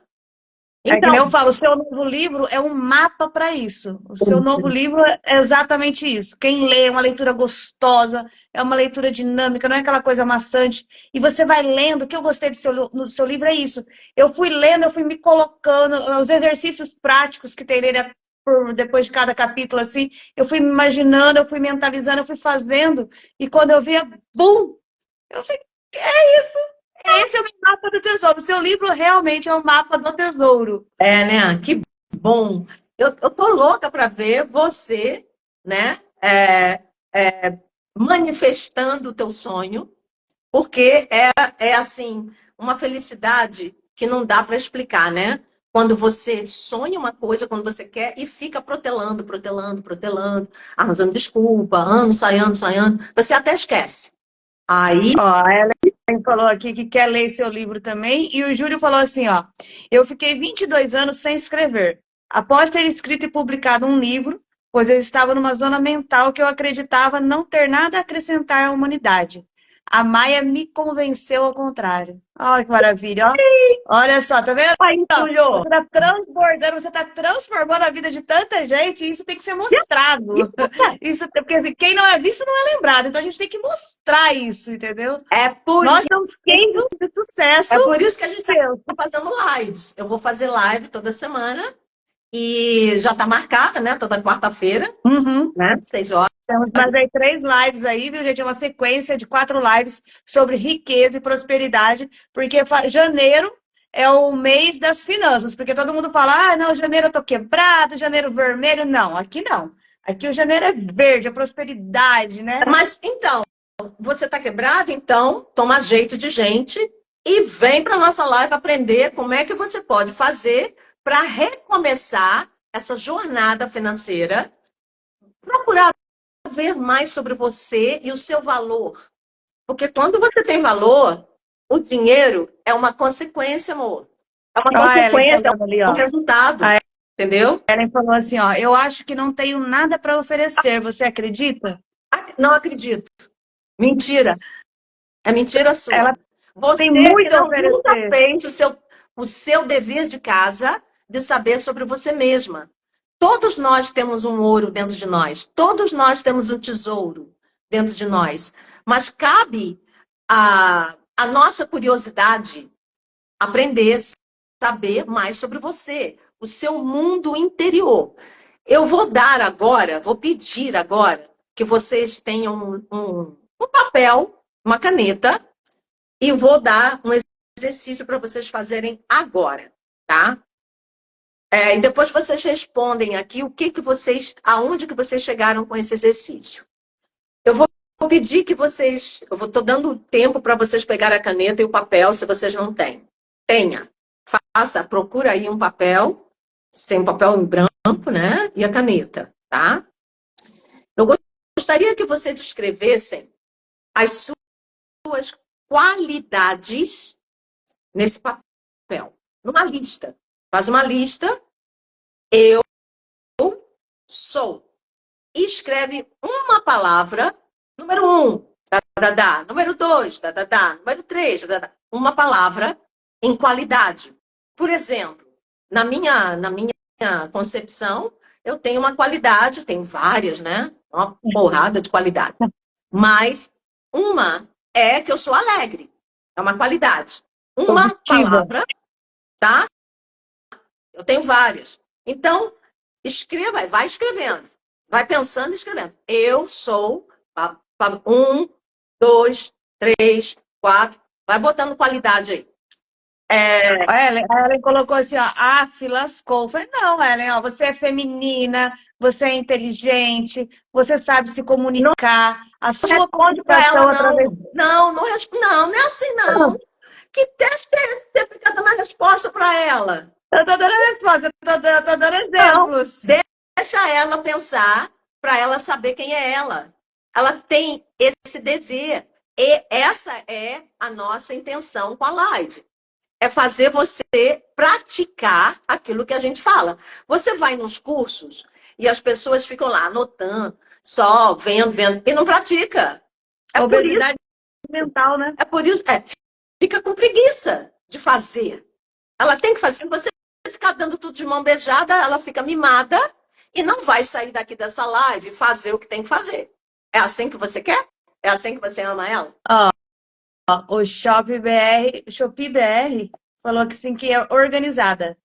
Então, eu falo, o seu novo livro é um mapa para isso. O seu novo livro é exatamente isso. Quem lê é uma leitura gostosa, é uma leitura dinâmica, não é aquela coisa maçante. E você vai lendo, o que eu gostei do seu livro é isso. Eu fui lendo, eu fui me colocando, os exercícios práticos que tem nele depois de cada capítulo, assim, eu fui me imaginando, eu fui mentalizando, eu fui fazendo. E quando eu via, bum! Eu falei, é isso! Esse é o mapa do tesouro. O seu livro realmente é um mapa do tesouro. É, né? Que bom. Eu tô louca para ver você, né? Manifestando o teu sonho, porque é assim, uma felicidade que não dá para explicar, né? Quando você sonha uma coisa, quando você quer, e fica protelando, arranjando desculpa, ano, sai ano, você até esquece. Aí, ela falou aqui que quer ler seu livro também. E o Júlio falou assim, ó. Eu fiquei 22 anos sem escrever. Após ter escrito e publicado um livro, pois eu estava numa zona mental que eu acreditava não ter nada a acrescentar à humanidade. A Maia me convenceu ao contrário. Olha que maravilha, ó. Olha só, tá vendo? Aí, Júlio. Você está transbordando, você está transformando a vida de tanta gente, e isso tem que ser mostrado. Isso, porque assim, quem não é visto não é lembrado, então a gente tem que mostrar isso, entendeu? Nós somos cases de sucesso. É por isso que a gente está fazendo lives. Eu vou fazer live toda semana e já está marcada, né? Toda quarta-feira, né? 6 horas. Temos mais aí 3 lives aí, viu, gente? É uma sequência de 4 lives sobre riqueza e prosperidade, porque janeiro é o mês das finanças, porque todo mundo fala, não, janeiro eu tô quebrado, janeiro vermelho. Não, aqui não. Aqui o janeiro é verde, é prosperidade, né? Mas, então, você tá quebrado? Então, toma jeito de gente e vem para nossa live aprender como é que você pode fazer para recomeçar essa jornada financeira, procurar ver mais sobre você e o seu valor. Porque quando você tem valor, o dinheiro é uma consequência, amor. É uma consequência, é um resultado. Entendeu? Ellen falou assim, ó, eu acho que não tenho nada para oferecer, você acredita? Não acredito. Mentira. É mentira sua. Ela você tem muito a nunca oferecer. fez o seu dever de casa de saber sobre você mesma. Todos nós temos um ouro dentro de nós. Todos nós temos um tesouro dentro de nós. Mas cabe a nossa curiosidade aprender, saber mais sobre você, o seu mundo interior. Eu vou dar agora, vou pedir agora que vocês tenham um papel, uma caneta, e vou dar um exercício para vocês fazerem agora, tá? E depois vocês respondem aqui aonde que vocês chegaram com esse exercício. Eu vou pedir que vocês, estou dando tempo para vocês pegarem a caneta e o papel, se vocês não têm. Tenha. Procura aí um papel, tem um papel em branco, né? E a caneta, tá? Eu gostaria que vocês escrevessem as suas qualidades nesse papel, numa lista. Faz uma lista. Eu sou. Escreve uma palavra, número 1, número 2, número 3, uma palavra em qualidade. Por exemplo, na minha concepção, eu tenho uma qualidade, tenho várias, né? Uma porrada de qualidade. Mas uma é que eu sou alegre. É uma qualidade. Uma palavra, tá? Eu tenho várias. Então, escreva, vai escrevendo. Vai pensando e escrevendo. Eu sou 1, 2, 3, 4. Vai botando qualidade aí. A Ellen colocou assim, ó, lascou. Eu falei, não, Ellen, ó, você é feminina, você é inteligente, você sabe se comunicar, a sua comunicação através... Não é assim, não. Que teste é esse que você fica dando a resposta para ela? Eu tô dando a resposta, eu tô dando exemplos. Não, deixa ela pensar, para ela saber quem é ela. Ela tem esse dever. E essa é a nossa intenção com a live. É fazer você praticar aquilo que a gente fala. Você vai nos cursos e as pessoas ficam lá anotando, só vendo, e não pratica. Obesidade mental, né? É por isso, fica com preguiça de fazer. Ela tem que fazer, você ficar dando tudo de mão beijada, ela fica mimada e não vai sair daqui dessa live e fazer o que tem que fazer. É assim que você quer? É assim que você ama ela? O Shopee BR falou que sim, que é organizada.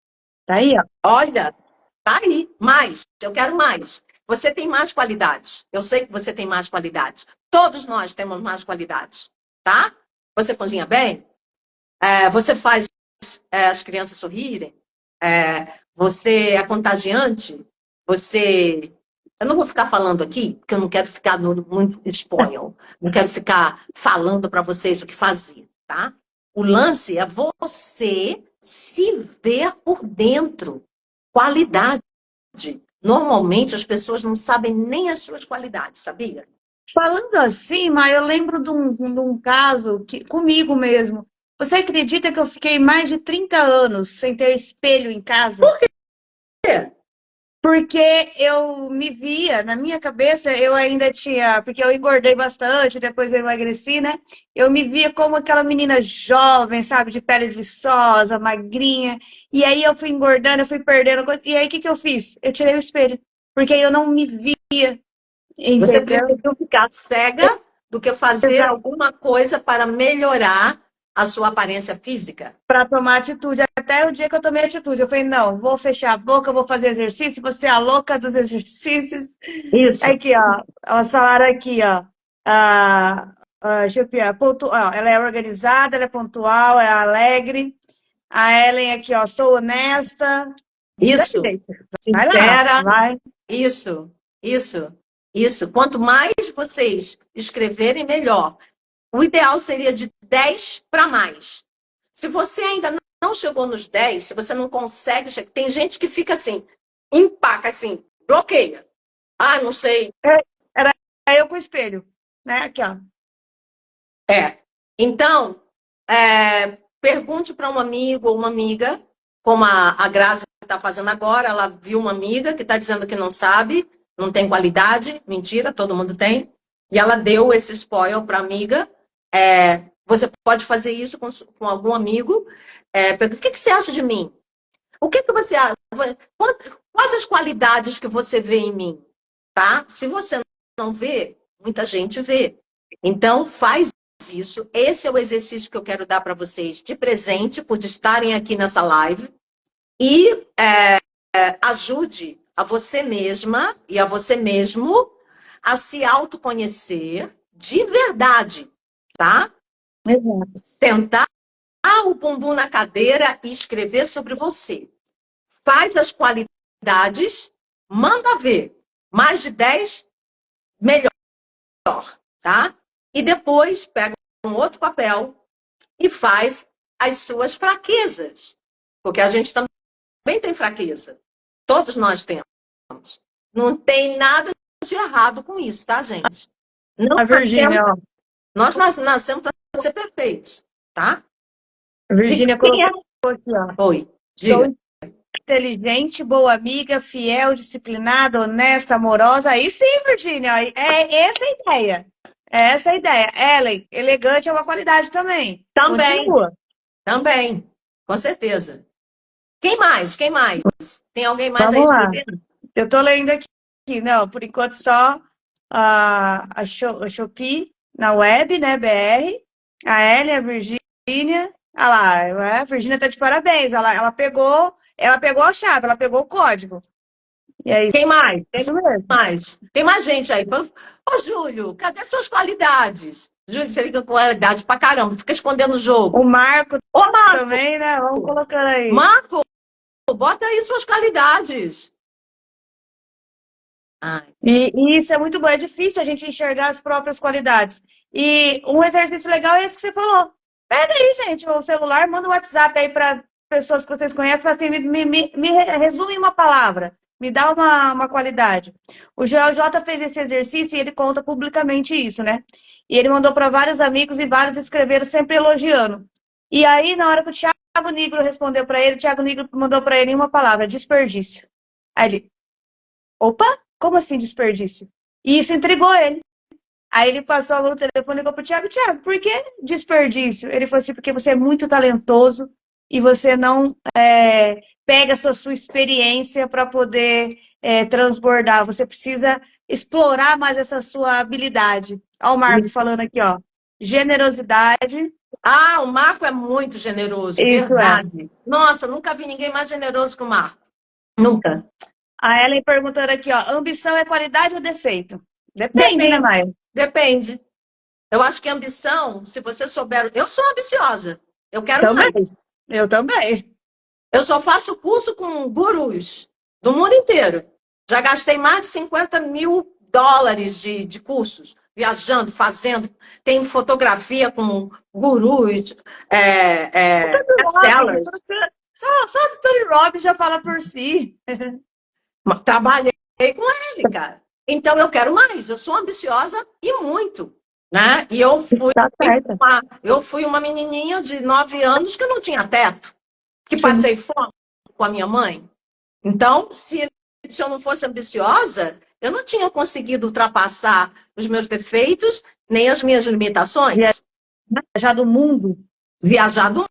Tá aí, ó. Olha, tá aí. Mais. Eu quero mais. Você tem mais qualidades. Eu sei que você tem mais qualidades. Todos nós temos mais qualidades, tá? Você cozinha bem? Você faz as crianças sorrirem? Você é contagiante? Eu não vou ficar falando aqui, porque eu não quero ficar muito spoiler. Não quero ficar falando para vocês o que fazer, tá? O lance é você se ver por dentro. Qualidade. Normalmente as pessoas não sabem nem as suas qualidades, sabia? Falando assim, mas eu lembro de um caso que, comigo mesmo. Você acredita que eu fiquei mais de 30 anos sem ter espelho em casa? É. Porque eu me via, na minha cabeça, eu ainda tinha, porque eu engordei bastante, depois eu emagreci, né? Eu me via como aquela menina jovem, sabe, de pele viçosa, magrinha. E aí eu fui engordando, eu fui perdendo coisa. E aí o que que eu fiz? Eu tirei o espelho, porque aí eu não me via, Você entendeu? preferiu ficar cega do que fazer alguma coisa para melhorar a sua aparência física? Para tomar atitude. Até o dia que eu tomei atitude, eu falei, não, vou fechar a boca, vou fazer exercício, você é a louca dos exercícios. Isso. Aqui, ó, elas falaram aqui, ó, deixa eu ver, ela é organizada, ela é pontual, é alegre. A Ellen aqui, ó, sou honesta. Desse Isso. jeito. Vai lá, Sincera. vai. Isso. Isso. Isso. Quanto mais vocês escreverem, melhor. O ideal seria de 10 para mais. Se você ainda não chegou nos 10, se você não consegue chegar, tem gente que fica assim, empaca assim, bloqueia. Ah, não sei. Era eu com o espelho, né? Aqui, ó. É. Então, pergunte para um amigo ou uma amiga, como a Graça está fazendo agora, ela viu uma amiga que está dizendo que não sabe, não tem qualidade, mentira, todo mundo tem, e ela deu esse spoiler para a amiga. Você pode fazer isso com algum amigo. O que você acha de mim? O que você acha? Quais as qualidades que você vê em mim? Tá? Se você não vê, muita gente vê. Então, faz isso. Esse é o exercício que eu quero dar para vocês de presente por estarem aqui nessa live. E ajude a você mesma e a você mesmo a se autoconhecer de verdade, tá? Exato. Sentar o bumbum na cadeira e escrever sobre você. Faz as qualidades, manda ver. Mais de 10, melhor, tá? E depois pega um outro papel e faz as suas fraquezas. Porque a gente também tem fraqueza. Todos nós temos. Não tem nada de errado com isso, tá, gente? Não A nascemos, Virgínia, ó. nós nascemos para ser perfeitos, tá? A Virgínia Quem colocou aqui, ó. Oi, Sou diga. inteligente, boa amiga, fiel, disciplinada, honesta, amorosa. Aí sim, Virgínia, é essa a ideia. É essa a ideia. Ellen, elegante é uma qualidade também. Também, Continua. também, com certeza. Quem mais? Quem mais? Tem alguém mais aí Vamos lá. escrevendo? Eu tô lendo aqui. Não, por enquanto só a Shopee na web, né, BR. A Ellen, a Virgínia. Ah lá, a Virgínia tá de parabéns. Ela pegou a chave, ela pegou o código. E é Quem mais? Quem isso mesmo. mais? Tem mais gente aí. Ô, Júlio, cadê suas qualidades? Júlio, você liga com qualidade pra caramba, fica escondendo o jogo. O Marco Ô, Marco, também, né? Vamos colocando aí. Marco, bota aí suas qualidades. Ai, E isso é muito bom, é difícil a gente enxergar as próprias qualidades. E um exercício legal é esse que você falou. Pega aí, gente, o celular, manda um WhatsApp aí para pessoas que vocês conhecem, fala assim, me resume em uma palavra, me dá uma qualidade. O GeoJ fez esse exercício e ele conta publicamente isso, né? E ele mandou para vários amigos e vários escreveram sempre elogiando. E aí, na hora que o Thiago Nigro respondeu para ele, o Thiago Nigro mandou para ele em uma palavra, desperdício. Aí ele, opa, como assim desperdício? E isso intrigou ele. Aí ele passou a mão no telefone e ligou pro Thiago, Thiago, por que desperdício? Ele falou assim, porque você é muito talentoso e você não pega a sua experiência para poder transbordar. Você precisa explorar mais essa sua habilidade. Olha o Marco falando aqui, ó. Generosidade. o Marco é muito generoso, Isso é. verdade. Nossa, nunca vi ninguém mais generoso que o Marco. Nunca. A Ellen perguntando aqui, ó, ambição é qualidade ou defeito? Depende, né, Maia? Depende. Eu acho que ambição, se você souber. Eu sou ambiciosa. Eu quero mais. Também. Eu também. Eu só faço curso com gurus do mundo inteiro. Já gastei mais de 50 mil dólares de cursos, viajando, fazendo. Tem fotografia com gurus, best-sellers. Só o Tony Robbins já fala por si. Trabalhei com ele, cara. Então eu quero mais, eu sou ambiciosa e muito, né? E Tá certo. eu fui uma menininha de 9 anos que não tinha teto, que passei fome com a minha mãe. Então, se eu não fosse ambiciosa, eu não tinha conseguido ultrapassar os meus defeitos, nem as minhas limitações. Já do mundo. Viajar do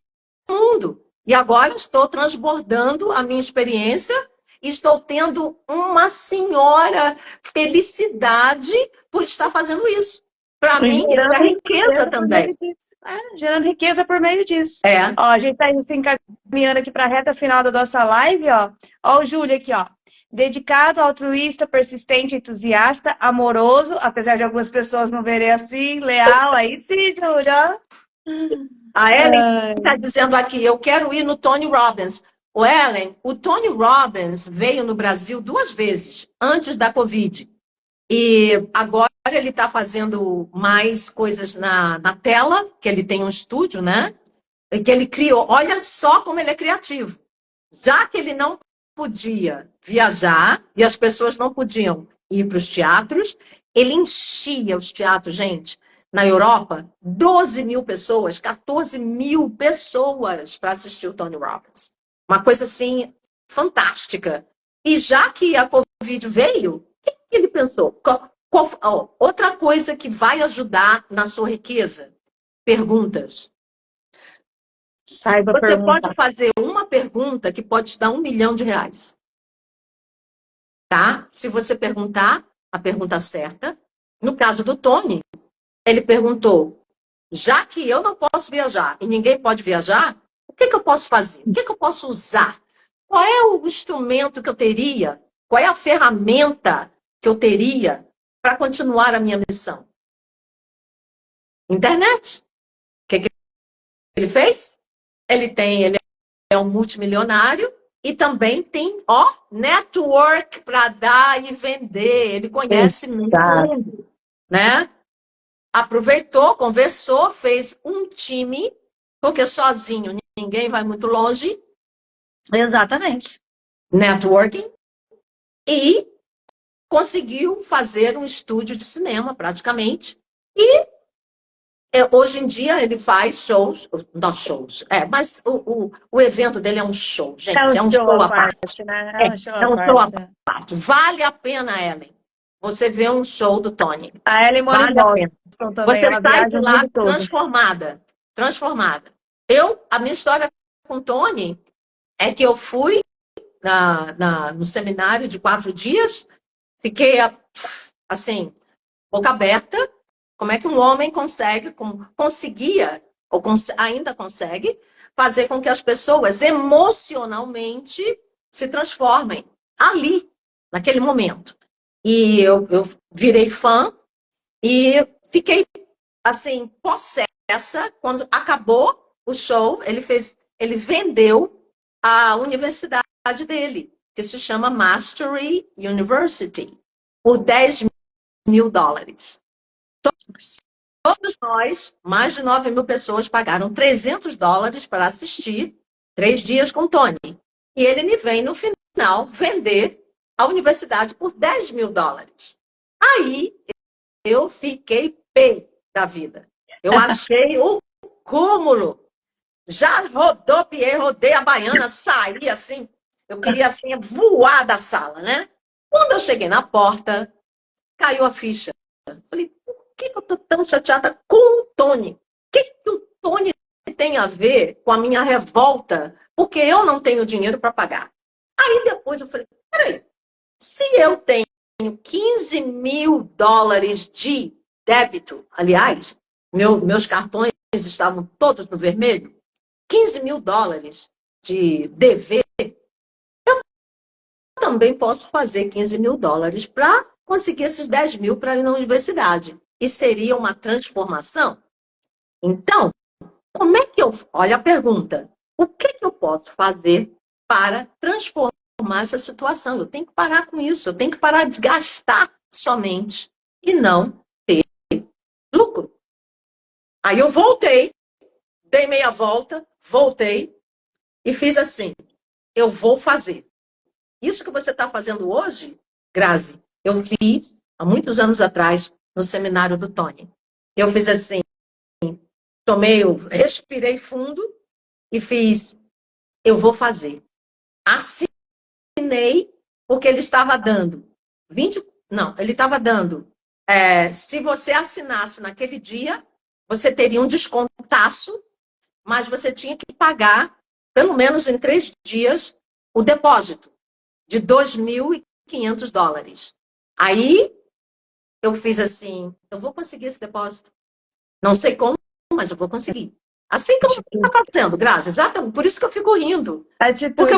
mundo. E agora estou transbordando a minha experiência e estou tendo uma senhora felicidade por estar fazendo isso. Para mim, isso é riqueza também. Gerando riqueza por meio disso. É. Ó, a gente está se encaminhando aqui para a reta final da nossa live, ó. Ó, o Júlio aqui, ó. Dedicado, altruísta, persistente, entusiasta, amoroso, apesar de algumas pessoas não verem assim, leal, aí sim, Júlio. A Ellen está dizendo aqui, eu quero ir no Tony Robbins. O Ellen, o Tony Robbins veio no Brasil 2 vezes, antes da Covid. E agora ele está fazendo mais coisas na tela, que ele tem um estúdio, né? Que ele criou. Olha só como ele é criativo. Já que ele não podia viajar e as pessoas não podiam ir para os teatros, ele enchia os teatros, gente. Na Europa, 12 mil pessoas, 14 mil pessoas para assistir o Tony Robbins. Uma coisa assim, fantástica. E já que a Covid veio, o que ele pensou? Outra coisa que vai ajudar na sua riqueza? Perguntas. Saiba Você perguntar. pode fazer uma pergunta que pode te dar R$1 milhão. Tá? Se você perguntar a pergunta certa. No caso do Tony, ele perguntou, já que eu não posso viajar e ninguém pode viajar, o que eu posso fazer? O que eu posso usar? Qual é o instrumento que eu teria? Qual é a ferramenta que eu teria para continuar a minha missão? Internet. O que ele fez? Ele é um multimilionário e também tem, network para dar e vender. Ele conhece muito mundo, né? Aproveitou, conversou, fez um time, porque sozinho ninguém vai muito longe. Exatamente. Networking. E conseguiu fazer um estúdio de cinema, praticamente. E hoje em dia ele faz shows, não shows, mas o evento dele é um show, gente. É um show à parte. Né? É um show à parte. Vale a pena, Ellen, você vê um show do Tony. A Ellen mora em Boston também. Você ela sai de viaja lá muito transformada. Transformada. A minha história com o Tony é que eu fui no seminário de 4 dias, fiquei assim, boca aberta. Como é que um homem conseguia, ou ainda consegue, fazer com que as pessoas emocionalmente se transformem ali, naquele momento. E eu virei fã e fiquei, assim, possessa. Quando acabou o show, ele vendeu a universidade dele, que se chama Mastery University, por $10 mil. Todos nós, mais de 9 mil pessoas, pagaram $300 para assistir 3 dias com Tony. E ele me vem, no final, vender a universidade por $10 mil. Aí, eu fiquei pé da vida. Eu achei o cúmulo. Já rodei a baiana, saí assim. Eu queria, assim, voar da sala, né? Quando eu cheguei na porta, caiu a ficha. Falei, por que eu tô tão chateada com o Tony? O que o Tony tem a ver com a minha revolta? Porque eu não tenho dinheiro para pagar. Aí depois eu falei, peraí, se eu tenho $15 mil de débito, aliás, meus cartões estavam todos no vermelho, $15 mil de dever, eu também posso fazer $15 mil para conseguir esses 10 mil para ir na universidade. E seria uma transformação? Então, como é que olha a pergunta, o que eu posso fazer para transformar essa situação? Eu tenho que parar com isso, eu tenho que parar de gastar somente e não ter lucro. Aí eu voltei, dei meia volta, voltei e fiz assim, eu vou fazer. Isso que você está fazendo hoje, Grazi, eu fiz há muitos anos atrás, no seminário do Tony. Eu fiz assim, respirei fundo e fiz, eu vou fazer. Assinei, porque ele estava dando ele estava dando, se você assinasse naquele dia, você teria um descontaço, mas você tinha que pagar, pelo menos em 3 dias, o depósito de $2.500. Aí, eu fiz assim, eu vou conseguir esse depósito. Não sei como, mas eu vou conseguir. Assim como você está fazendo, Grazi, exatamente. Por isso que eu fico rindo. Atitude. Porque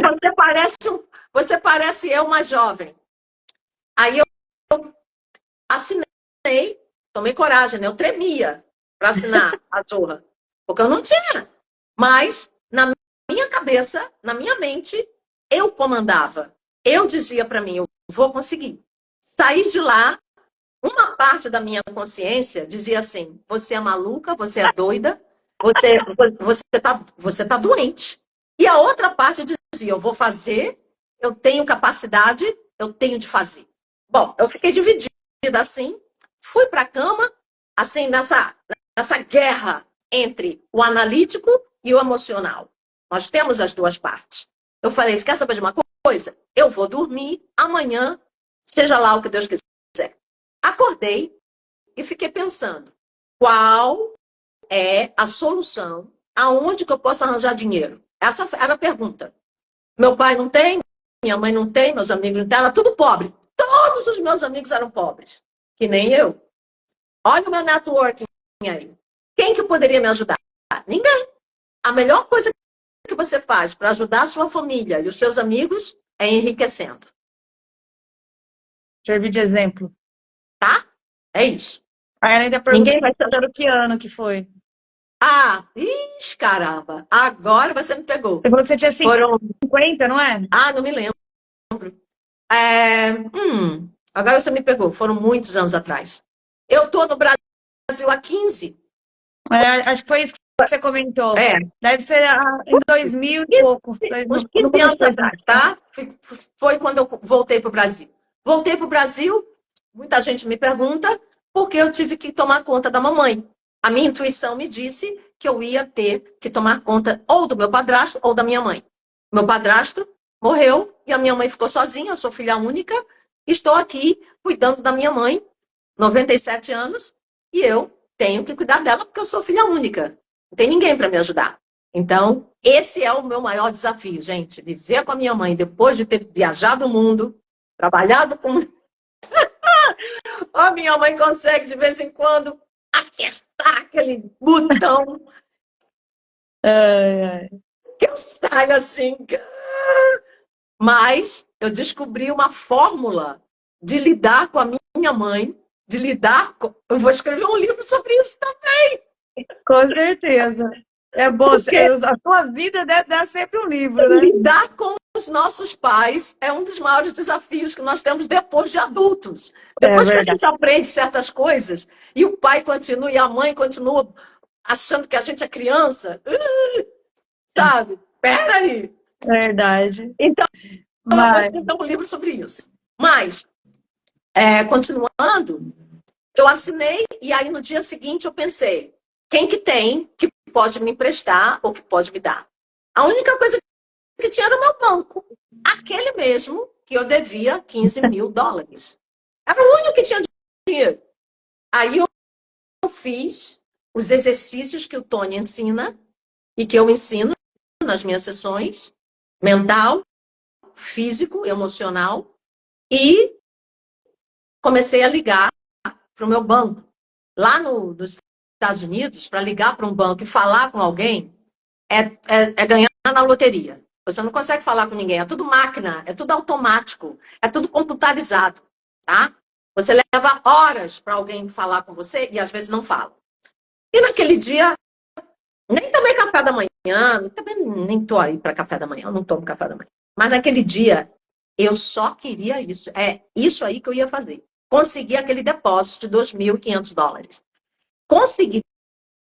você parece eu mais jovem. Aí eu assinei, tomei coragem, né? Eu tremia para assinar a torre. Porque eu não tinha. Mas, na minha cabeça, na minha mente, eu comandava. Eu dizia para mim, eu vou conseguir. Saí de lá, uma parte da minha consciência dizia assim, você é maluca, você é doida, você tá doente. E a outra parte dizia, eu vou fazer, eu tenho capacidade, eu tenho de fazer. Bom, eu fiquei dividida assim, fui para a cama, assim, nessa guerra entre o analítico e o emocional. Nós temos as duas partes. Eu falei, você quer saber de uma coisa? Eu vou dormir, amanhã, seja lá o que Deus quiser. Acordei e fiquei pensando, qual é a solução? Aonde que eu posso arranjar dinheiro? Essa era a pergunta. Meu pai não tem, minha mãe não tem, meus amigos não têm, era tudo pobre. Todos os meus amigos eram pobres, que nem eu. Olha o meu networking aí. Quem que poderia me ajudar? Ninguém. A melhor coisa que você faz para ajudar a sua família e os seus amigos é enriquecendo. Servir de exemplo. Tá? É isso. Aí ela ainda perguntou que ano que foi. Ah, caramba. Agora você me pegou. Você falou que você tinha 50, não é? Ah, não me lembro. Agora você me pegou. Foram muitos anos atrás. Eu estou no Brasil há 15. Acho que foi isso que você comentou. Deve ser em 2000 e pouco. Uns 15 anos atrás, tá? Foi quando eu voltei para o Brasil. Voltei para o Brasil, muita gente me pergunta, porque eu tive que tomar conta da mamãe. A minha intuição me disse que eu ia ter que tomar conta ou do meu padrasto ou da minha mãe. Meu padrasto morreu e a minha mãe ficou sozinha, eu sou filha única, estou aqui cuidando da minha mãe, 97 anos, e eu tenho que cuidar dela porque eu sou filha única. Não tem ninguém para me ajudar. Então, esse é o meu maior desafio, gente. Viver com a minha mãe depois de ter viajado o mundo, trabalhado com... A minha mãe consegue, de vez em quando, apertar aquele botão. Que eu saio assim. Mas eu descobri uma fórmula de lidar com a minha mãe, de lidar com... Eu vou escrever um livro sobre isso também. Com certeza. É bom, a sua vida dá sempre um livro, né? Lidar com os nossos pais é um dos maiores desafios que nós temos depois de adultos. Depois que a gente aprende certas coisas e o pai continua e a mãe continua achando que a gente é criança, sabe? Peraí. Verdade. Então, eu vou escrever um livro sobre isso. Mas, continuando, eu assinei e aí no dia seguinte eu pensei, quem que tem que pode me emprestar ou que pode me dar? A única coisa que tinha era o meu banco. Aquele mesmo que eu devia $15 mil. Era o único que tinha dinheiro. Aí eu fiz os exercícios que o Tony ensina e que eu ensino nas minhas sessões, mental, físico, emocional, e comecei a ligar para o meu banco. Lá nos Estados Unidos, para ligar para um banco e falar com alguém, é ganhar na loteria. Você não consegue falar com ninguém. É tudo máquina, é tudo automático, é tudo computarizado, tá? Você leva horas para alguém falar com você e às vezes não fala. E naquele dia, nem tomei café da manhã, também nem estou aí para café da manhã, eu não tomo café da manhã. Mas naquele dia, eu só queria isso. É isso aí que eu ia fazer. Consegui aquele depósito de $2.500. Consegui,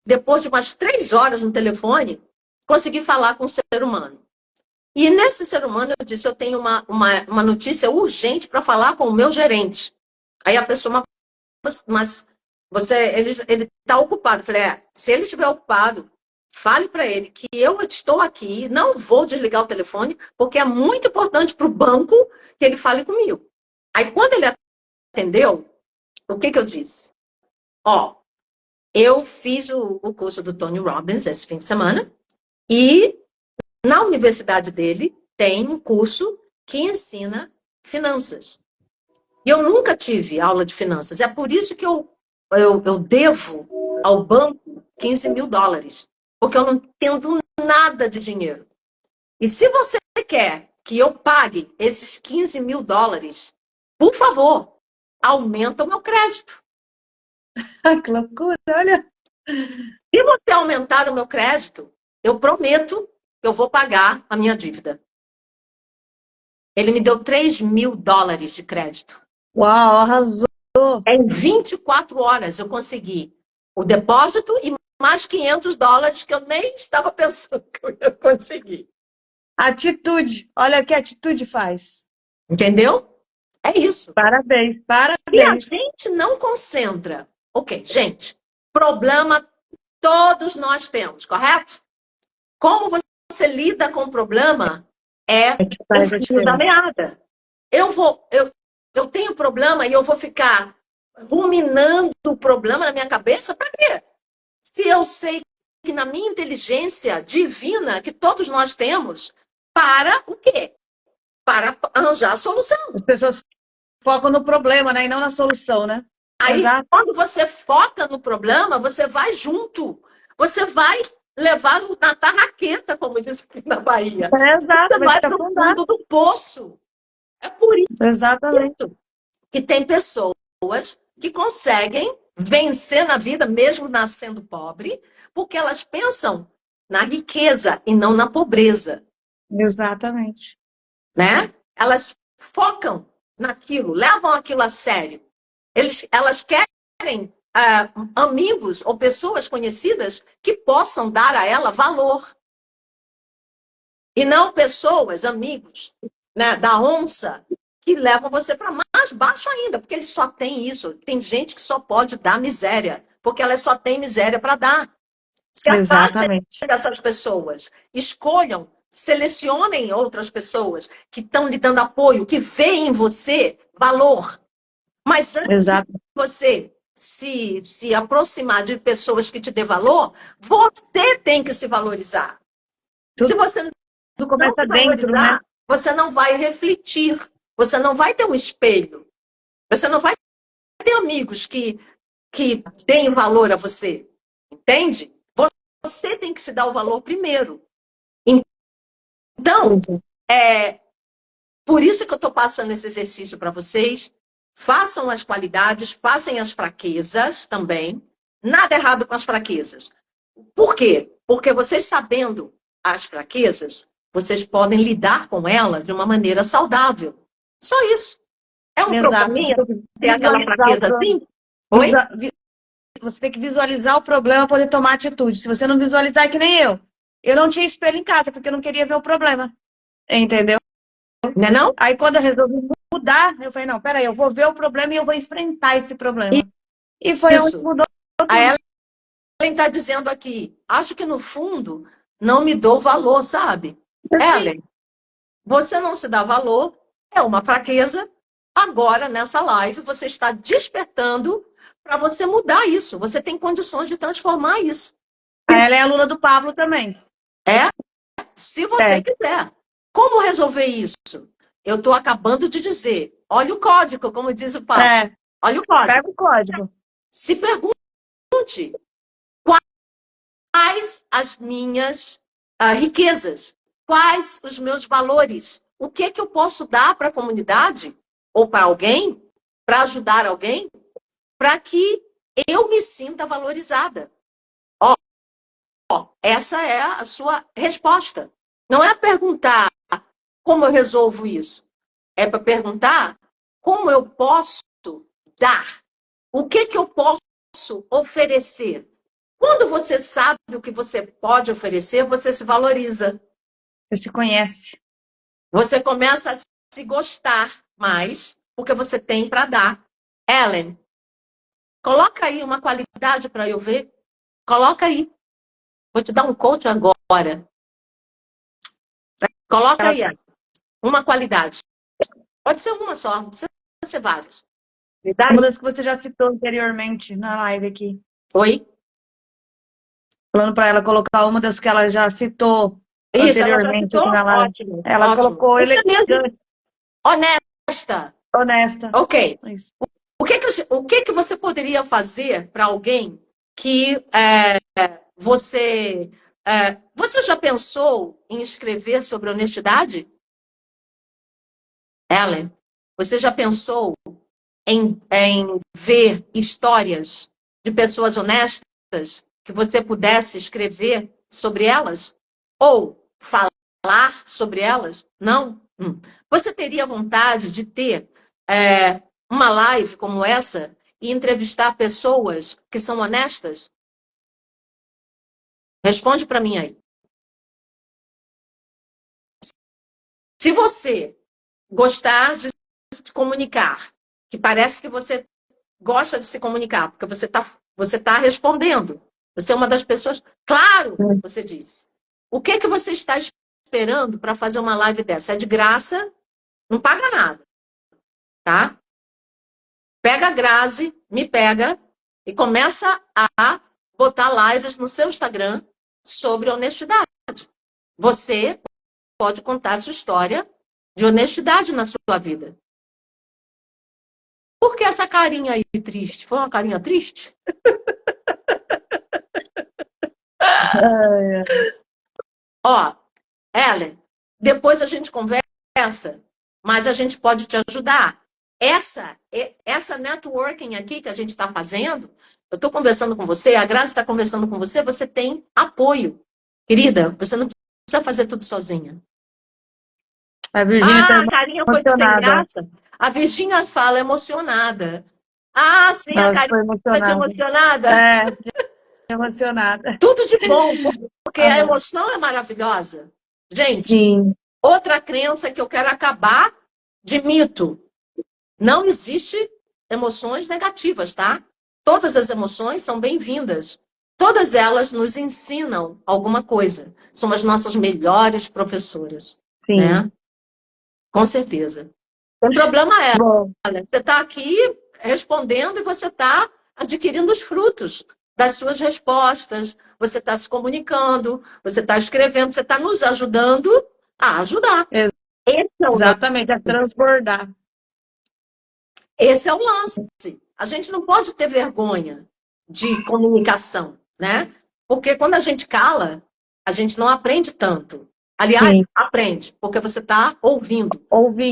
depois de umas 3 horas no telefone, consegui falar com um ser humano. E nesse ser humano eu disse, eu tenho uma notícia urgente para falar com o meu gerente. Aí a pessoa, mas ele está ocupado. Eu falei, se ele estiver ocupado, fale para ele que eu estou aqui, não vou desligar o telefone, porque é muito importante para o banco que ele fale comigo. Aí, quando ele atendeu, o que eu disse? Eu fiz o curso do Tony Robbins esse fim de semana, e na universidade dele tem um curso que ensina finanças. E eu nunca tive aula de finanças. É por isso que eu devo ao banco $15.000. Porque eu não entendo nada de dinheiro. E se você quer que eu pague esses $15.000, por favor, aumenta o meu crédito. Que loucura, olha. Se você aumentar o meu crédito, eu prometo que eu vou pagar a minha dívida. Ele me deu $3.000 de crédito. Uau, arrasou. Em 24 horas eu consegui o depósito e mais $500 que eu nem estava pensando que eu ia conseguir. Atitude. Olha o que a atitude faz. Entendeu? É isso. Parabéns, Se a parabéns. gente não concentra... Ok, gente, problema todos nós temos, correto? Como você lida com o problema é que faz a o fio da diferença. meada. Eu tenho problema e eu vou ficar ruminando o problema na minha cabeça para quê? Se eu sei que na minha inteligência divina que todos nós temos, para o quê? Para arranjar a solução. As pessoas focam no problema, né? E não na solução, né? Aí, Exato. quando você foca no problema, você vai junto. Você vai levar na tarraqueta, como diz aqui na Bahia. Exato, Você vai vai te para o afundar. fundo do poço. É por Exatamente. isso que tem pessoas que conseguem vencer na vida, mesmo nascendo pobre, porque elas pensam na riqueza e não na pobreza, Exatamente. né? Elas focam naquilo, levam aquilo a sério. Elas querem amigos ou pessoas conhecidas que possam dar a ela valor. E não pessoas, amigos, né, da onça, que levam você para mais baixo ainda, porque eles só têm isso. Tem gente que só pode dar miséria, porque ela só tem miséria para dar. Se afastem Exatamente. dessas pessoas. Escolham, selecionem outras pessoas que estão lhe dando apoio, que veem em você valor. Mas antes Exato. de você se aproximar de pessoas que te dê valor, você tem que se valorizar. Se você Tudo não começa se dentro, né? valorizar, você não vai refletir. Você não vai ter um espelho. Você não vai ter amigos que deem valor a você. Entende? Você tem que se dar o valor primeiro. Então, por isso que eu estou passando esse exercício para vocês. Façam as qualidades, façam as fraquezas também. Nada errado com as fraquezas. Por quê? Porque vocês sabendo as fraquezas, vocês podem lidar com elas de uma maneira saudável. Só isso. É um Exato. probleminha ter aquela fraqueza assim? Oi? Você tem que visualizar o problema para poder tomar atitude. Se você não visualizar, é que nem eu. Eu não tinha espelho em casa, porque eu não queria ver o problema. Entendeu? Não é não? Aí quando eu resolvi mudar, eu falei, não, peraí, eu vou ver o problema e eu vou enfrentar esse problema. E foi onde Isso. mudou tudo. A Ellen está dizendo aqui, acho que no fundo não me dou valor, sabe? Ellen, você não se dá valor, é uma fraqueza. Agora, nessa live, você está despertando para você mudar isso. Você tem condições de transformar isso. Ela é aluna do Pablo também. Se você quiser. Como resolver isso? Eu estou acabando de dizer. Olha o código, como diz o Pablo. Olha o código. Pega o código. Se pergunte quais as minhas riquezas, quais os meus valores, o que que eu posso dar para a comunidade ou para alguém, para ajudar alguém, para que eu me sinta valorizada. Essa é a sua resposta. Não é perguntar como eu resolvo isso. É para perguntar como eu posso dar. O que que eu posso oferecer? Quando você sabe o que você pode oferecer, você se valoriza. Você se conhece. Você começa a se gostar mais, porque você tem para dar. Ellen, Coloca aí uma qualidade para eu ver. Coloca aí. Vou te dar um coach agora. Coloca aí uma qualidade. Pode ser uma só, não precisa ser várias. Uma das que você já citou anteriormente na live aqui. Oi? Falando para ela colocar uma das que ela já citou Isso, ela já anteriormente citou? aqui na live. Ótimo. Ela Ótimo. colocou Isso mesmo. elegante. Honesta. Honesta. Ok. Isso. O que você poderia fazer para alguém que você já pensou em escrever sobre honestidade? Ellen, você já pensou em ver histórias de pessoas honestas que você pudesse escrever sobre elas? Ou falar sobre elas? Não? Você teria vontade de ter uma live como essa e entrevistar pessoas que são honestas? Responde para mim aí. Se você gostar de se comunicar, que parece que você gosta de se comunicar, porque você tá respondendo. Você é uma das pessoas. Claro, você disse. O que você está esperando para fazer uma live dessa? É de graça, não paga nada, tá? Pega a Grazi, me pega e começa a botar lives no seu Instagram sobre honestidade. Você pode contar a sua história de honestidade na sua vida. Por que essa carinha aí triste? Foi uma carinha triste? Ó, Ellen, depois a gente conversa, mas a gente pode te ajudar. Essa networking aqui que a gente está fazendo, eu estou conversando com você, a Grazi está conversando com você, você tem apoio. Querida, você não precisa fazer tudo sozinha. A Virgínia tá a carinha foi sem graça. A Virgínia fala emocionada. Ah, sim, a carinha foi de emocionada. É, emocionada. Tudo de bom, porque a emoção é maravilhosa. Gente, sim. Outra crença que eu quero acabar de mito. Não existe emoções negativas, tá? Todas as emoções são bem-vindas. Todas elas nos ensinam alguma coisa. São as nossas melhores professoras. Sim. Né? Com certeza. O problema é, você está aqui respondendo e você está adquirindo os frutos das suas respostas, você está se comunicando, você está escrevendo, você está nos ajudando a ajudar. Exatamente, a transbordar. Esse é o lance. A gente não pode ter vergonha de comunicação, né? Porque quando a gente cala, a gente não aprende tanto. Aliás, sim, aprende, porque você está ouvindo.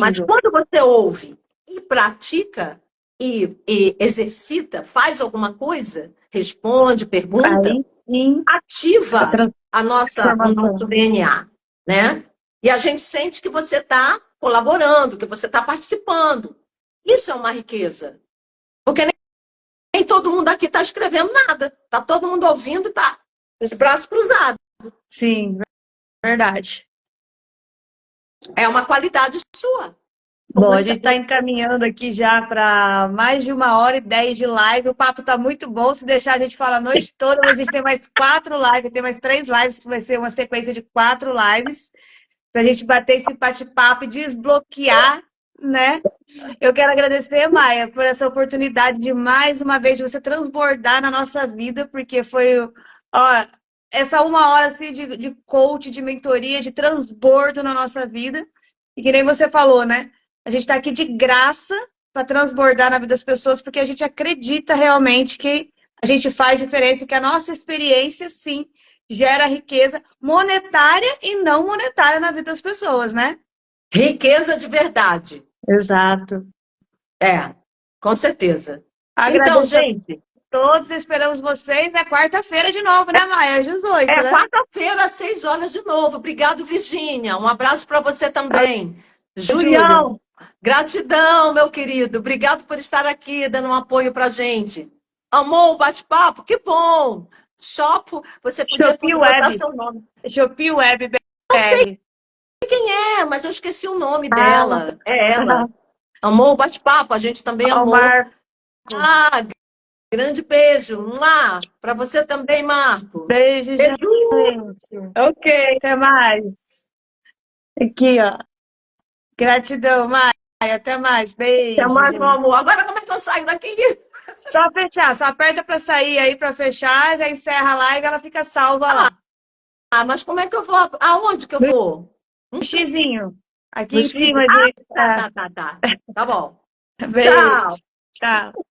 Mas quando você ouve e pratica e exercita, faz alguma coisa, responde, pergunta, aí, sim, ativa o nosso DNA, né? E a gente sente que você está colaborando, que você está participando. Isso é uma riqueza. Porque nem todo mundo aqui está escrevendo nada. Está todo mundo ouvindo e está com os braços cruzados. Sim, verdade. É uma qualidade sua. Bom, a gente está encaminhando aqui já para mais de 1h10 de live. O papo está muito bom. Se deixar, a gente fala a noite toda, mas a gente tem mais 4 lives, tem mais 3 lives, que vai ser uma sequência de 4 lives, para a gente bater esse bate-papo e desbloquear, né? Eu quero agradecer, Maia, por essa oportunidade de, mais uma vez, de você transbordar na nossa vida, porque foi, ó, essa 1 hora assim, de coach, de mentoria, de transbordo na nossa vida. E que nem você falou, né? A gente está aqui de graça para transbordar na vida das pessoas, porque a gente acredita realmente que a gente faz diferença, que a nossa experiência, sim, gera riqueza monetária e não monetária na vida das pessoas, né? Riqueza de verdade. Exato. Com certeza. Então, gente, todos esperamos vocês na quarta-feira de novo, né, Maia? Às 18, né? Quarta-feira, às 6 horas de novo. Obrigado, Virgínia. Um abraço para você também. Julião, gratidão, meu querido. Obrigado por estar aqui, dando um apoio pra gente. Amou o bate-papo? Que bom. Você podia botar seu nome. Shopee Web BR. Não sei quem é, mas eu esqueci o nome dela. É ela. Amou o bate-papo? A gente também amou. Grande beijo. Para você também, Marco. Beijo, Beijo. gente. Ok. Até mais. Aqui, ó. Gratidão, Maia. Até mais. Até Beijo, mais, meu gente. amor. Agora como é que eu saio daqui? Só fechar, só aperta para sair aí, para fechar, já encerra a live, ela fica salva lá. Mas como é que eu vou? Aonde que eu vou? No xizinho. Aqui No em X? cima de. Tá. Tá bom. Beijo. Tchau. Tchau.